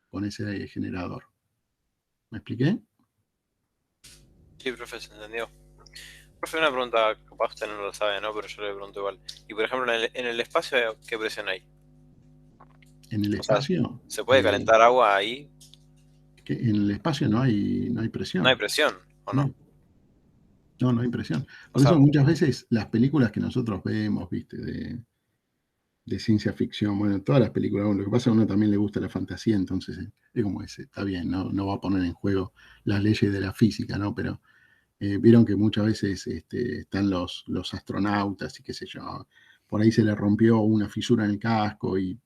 con ese generador. ¿Me expliqué? Sí, profe, se entendió. Profe, una pregunta, capaz usted no lo sabe, ¿no? Pero yo le pregunto igual. Y por ejemplo, en el espacio, ¿qué presión hay? En el espacio. ¿Se puede calentar agua ahí? En el espacio no hay presión. ¿No hay presión o no? No hay presión. Por eso muchas veces las películas que nosotros vemos, viste, de ciencia ficción, bueno, todas las películas, bueno, lo que pasa es que a uno también le gusta la fantasía, entonces es como ese, está bien, no va a poner en juego las leyes de la física, ¿no? Pero vieron que muchas veces están los astronautas y qué sé yo, por ahí se le rompió una fisura en el casco y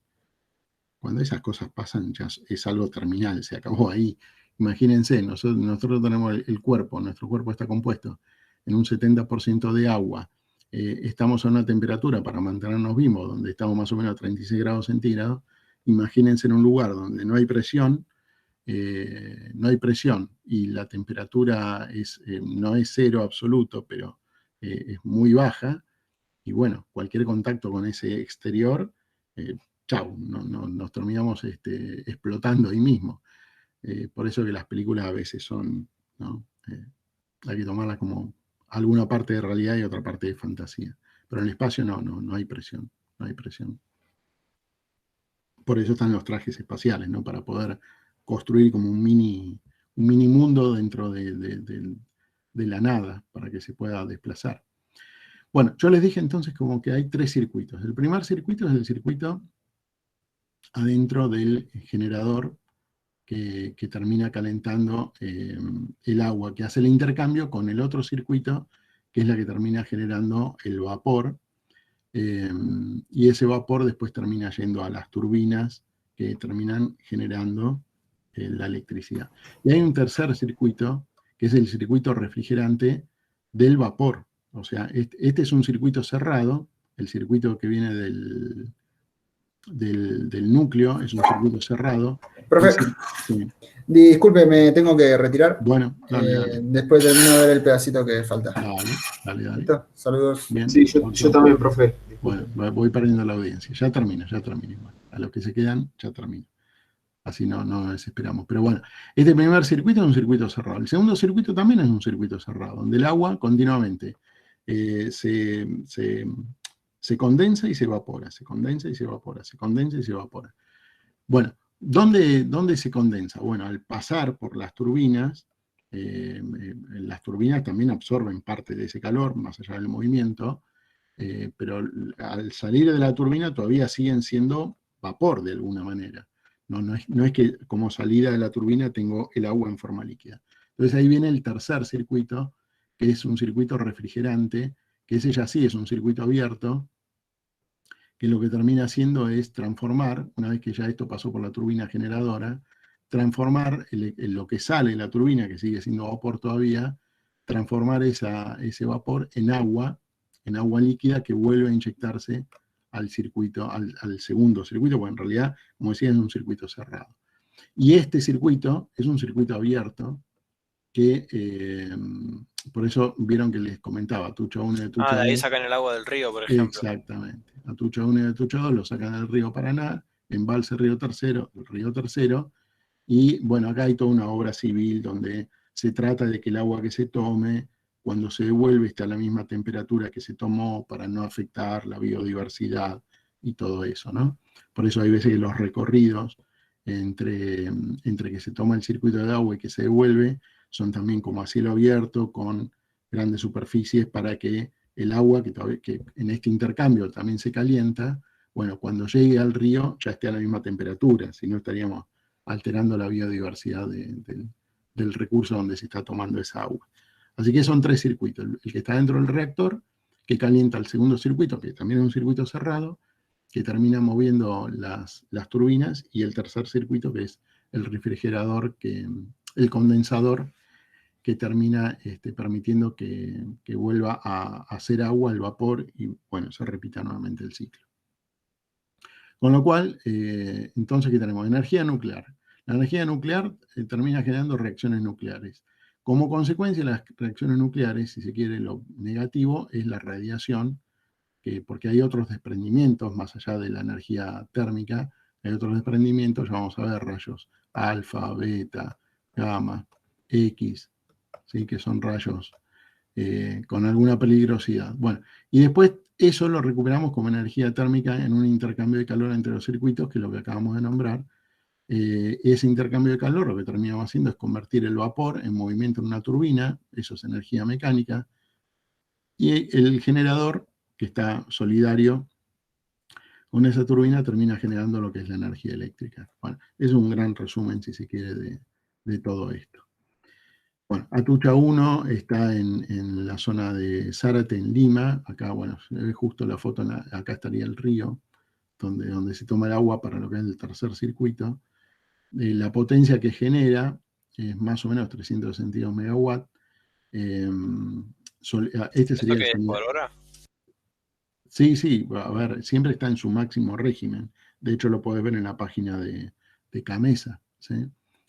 cuando esas cosas pasan ya es algo terminal, se acabó ahí. Imagínense, nosotros tenemos el cuerpo, nuestro cuerpo está compuesto en un 70% de agua, estamos a una temperatura para mantenernos vivos, donde estamos más o menos a 36 grados centígrados. Imagínense en un lugar donde no hay presión y la temperatura no es cero absoluto, pero es muy baja, y bueno, cualquier contacto con ese exterior, chau, nos terminamos explotando ahí mismo. Por eso que las películas a veces son, ¿no? Hay que tomarlas como alguna parte de realidad y otra parte de fantasía. Pero en el espacio no hay presión, no hay presión. Por eso están los trajes espaciales, ¿no? Para poder construir como un mini mini mundo dentro de la nada para que se pueda desplazar. Bueno, yo les dije entonces como que hay 3 circuitos. El primer circuito es el circuito adentro del generador que termina calentando el agua, que hace el intercambio con el otro circuito, que es la que termina generando el vapor, y ese vapor después termina yendo a las turbinas que terminan generando la electricidad. Y hay un tercer circuito, que es el circuito refrigerante del vapor. O sea, este es un circuito cerrado, el circuito que viene del núcleo, es un circuito cerrado. Profe, Sí. disculpe, me tengo que retirar. Bueno, dale. Después termino de ver el pedacito que falta. Dale. ¿Listo? Saludos. Bien. Sí, yo también, profe. Bueno, voy perdiendo la audiencia. Ya termino igual. A los que se quedan, ya termino. Así no desesperamos. Pero bueno, este primer circuito es un circuito cerrado. El segundo circuito también es un circuito cerrado, donde el agua continuamente se condensa y se evapora, se condensa y se evapora, se condensa y se evapora. Bueno, ¿dónde se condensa? Bueno, al pasar por las turbinas también absorben parte de ese calor, más allá del movimiento, pero al salir de la turbina todavía siguen siendo vapor de alguna manera. No es que como salida de la turbina tengo el agua en forma líquida. Entonces ahí viene el tercer circuito, que es un circuito refrigerante, que ese ya sí es un circuito abierto, que lo que termina haciendo es transformar, una vez que ya esto pasó por la turbina generadora, transformar lo que sale de la turbina, que sigue siendo vapor todavía, transformar ese vapor en agua líquida que vuelve a inyectarse al circuito, al segundo circuito, porque en realidad, como decía, es un circuito cerrado. Y este circuito es un circuito abierto, que por eso vieron que les comentaba, Atucha 1 y Atucha 2. De ahí sacan el agua del río, por ejemplo. Exactamente. Atucha 1 y Atucha 2 lo sacan del río Paraná, embalse Río Tercero, y bueno, acá hay toda una obra civil donde se trata de que el agua que se tome, cuando se devuelve, esté a la misma temperatura que se tomó para no afectar la biodiversidad y todo eso, ¿no? Por eso hay veces que los recorridos entre que se toma el circuito de agua y que se devuelve son también como a cielo abierto, con grandes superficies para que el agua, que en este intercambio también se calienta, bueno, cuando llegue al río ya esté a la misma temperatura, si no estaríamos alterando la biodiversidad del recurso donde se está tomando esa agua. Así que son 3 circuitos. El que está dentro del reactor, que calienta el segundo circuito, que también es un circuito cerrado, que termina moviendo las turbinas, y el tercer circuito, que es el refrigerador, el condensador, que termina permitiendo que vuelva a hacer agua el vapor y, bueno, se repita nuevamente el ciclo. Con lo cual, entonces, ¿qué tenemos? Energía nuclear. La energía nuclear termina generando reacciones nucleares. Como consecuencia de las reacciones nucleares, si se quiere, lo negativo es la radiación, porque hay otros desprendimientos, más allá de la energía térmica, hay otros desprendimientos, ya vamos a ver rayos alfa, beta, gamma, X, ¿sí? Que son rayos con alguna peligrosidad. Bueno, y después eso lo recuperamos como energía térmica en un intercambio de calor entre los circuitos, que es lo que acabamos de nombrar. Ese intercambio de calor lo que terminamos haciendo es convertir el vapor en movimiento en una turbina, eso es energía mecánica, y el generador, que está solidario con esa turbina, termina generando lo que es la energía eléctrica. Bueno, es un gran resumen, si se quiere, de todo esto. Bueno, Atucha 1 está en la zona de Zárate, en Lima. Acá, bueno, se ve justo la foto, acá estaría el río, donde se toma el agua para lo que es el tercer circuito. La potencia que genera es más o menos 362 megawatts. Este sería ¿Esto qué es, por hora? Sí, a ver, siempre está en su máximo régimen. De hecho, lo podés ver en la página de Camesa, ¿sí?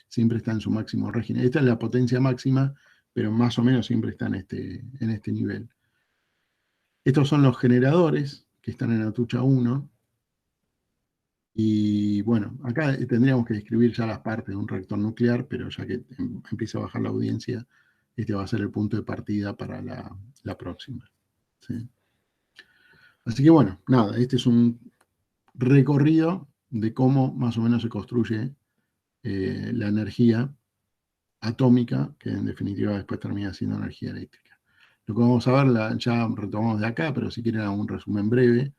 Siempre está en su máximo régimen. Esta es la potencia máxima, pero más o menos siempre está en este nivel. Estos son los generadores que están en Atucha 1. Y bueno, acá tendríamos que describir ya las partes de un reactor nuclear, pero ya que empieza a bajar la audiencia, este va a ser el punto de partida para la próxima, ¿sí? Así que bueno, nada, este es un recorrido de cómo más o menos se construye la energía atómica, que en definitiva después termina siendo energía eléctrica. Lo que vamos a ver, ya retomamos de acá, pero si quieren hago un resumen breve.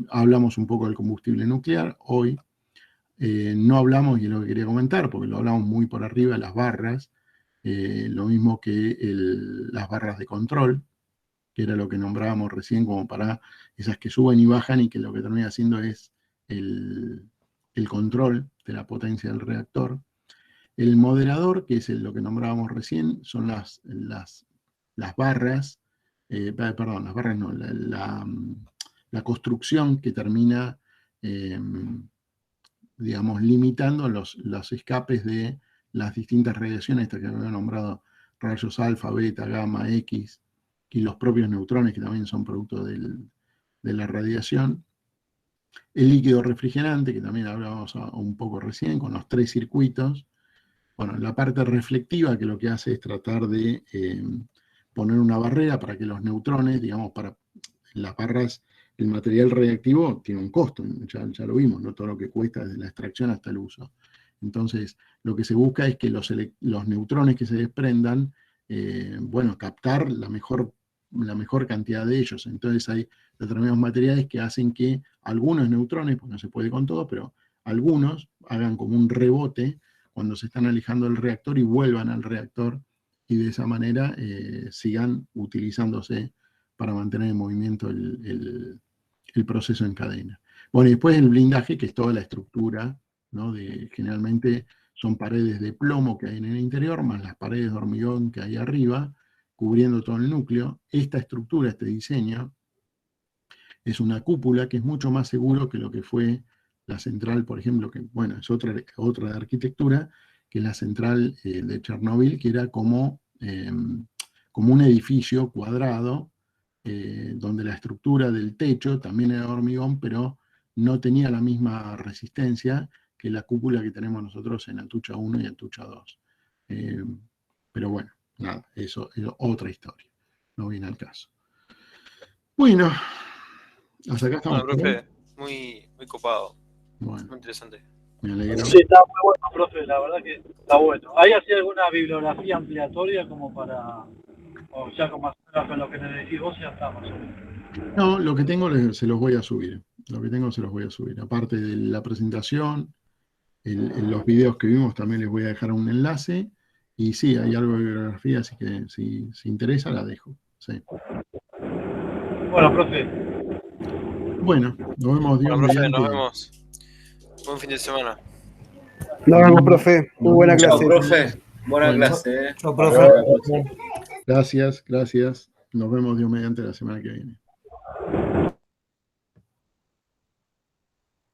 Hablamos un poco del combustible nuclear hoy. No hablamos, y es lo que quería comentar, porque lo hablamos muy por arriba, de las barras, lo mismo que las barras de control, que era lo que nombrábamos recién como para esas que suben y bajan y que lo que termina haciendo es el control de la potencia del reactor. El moderador, que es lo que nombrábamos recién, son las barras, perdón, las barras no, la construcción que termina, digamos, limitando los escapes de las distintas radiaciones, estas que había nombrado, rayos alfa, beta, gamma, X, y los propios neutrones, que también son producto de la radiación. El líquido refrigerante, que también hablábamos un poco recién, con los 3 circuitos. Bueno, la parte reflectiva, que lo que hace es tratar de poner una barrera para que los neutrones, digamos, para las barras, el material radiactivo tiene un costo, ya lo vimos, ¿no? Todo lo que cuesta desde la extracción hasta el uso. Entonces, lo que se busca es que los neutrones que se desprendan, bueno, captar la mejor cantidad de ellos. Entonces hay determinados materiales que hacen que algunos neutrones, pues no se puede con todo, pero algunos hagan como un rebote cuando se están alejando del reactor y vuelvan al reactor, y de esa manera sigan utilizándose para mantener en movimiento el proceso en cadena. Bueno, y después el blindaje, que es toda la estructura, ¿no? Generalmente son paredes de plomo que hay en el interior, más las paredes de hormigón que hay arriba, cubriendo todo el núcleo. Esta estructura, este diseño, es una cúpula que es mucho más seguro que lo que fue la central, por ejemplo, que bueno, es otra de arquitectura, que la central de Chernobyl, que era como un edificio cuadrado, donde la estructura del techo también era de hormigón, pero no tenía la misma resistencia que la cúpula que tenemos nosotros en Atucha 1 y Atucha 2. Pero bueno, nada, eso es otra historia, no viene al caso. Bueno, hasta acá estamos. Bueno, profe, muy copado, bueno, muy interesante. Me alegro. Sí, está muy bueno, profe, la verdad que está bueno. ¿Hay así alguna bibliografía ampliatoria como para, o ya como con lo que me decís vos ya está más o menos? No, lo que tengo se los voy a subir. Lo que tengo se los voy a subir. Aparte de la presentación, los videos que vimos también les voy a dejar un enlace. Y sí, hay algo de bibliografía, así que si interesa la dejo. Sí. Bueno, profe. Bueno, nos vemos. Dios Bueno, profe, mediante. nos vemos. Buen fin de semana. Nos vemos, profe. Muy buena clase. Chao, profe. Buena Bueno. clase. Chao, profe. Gracias. Nos vemos Dios mediante la semana que viene.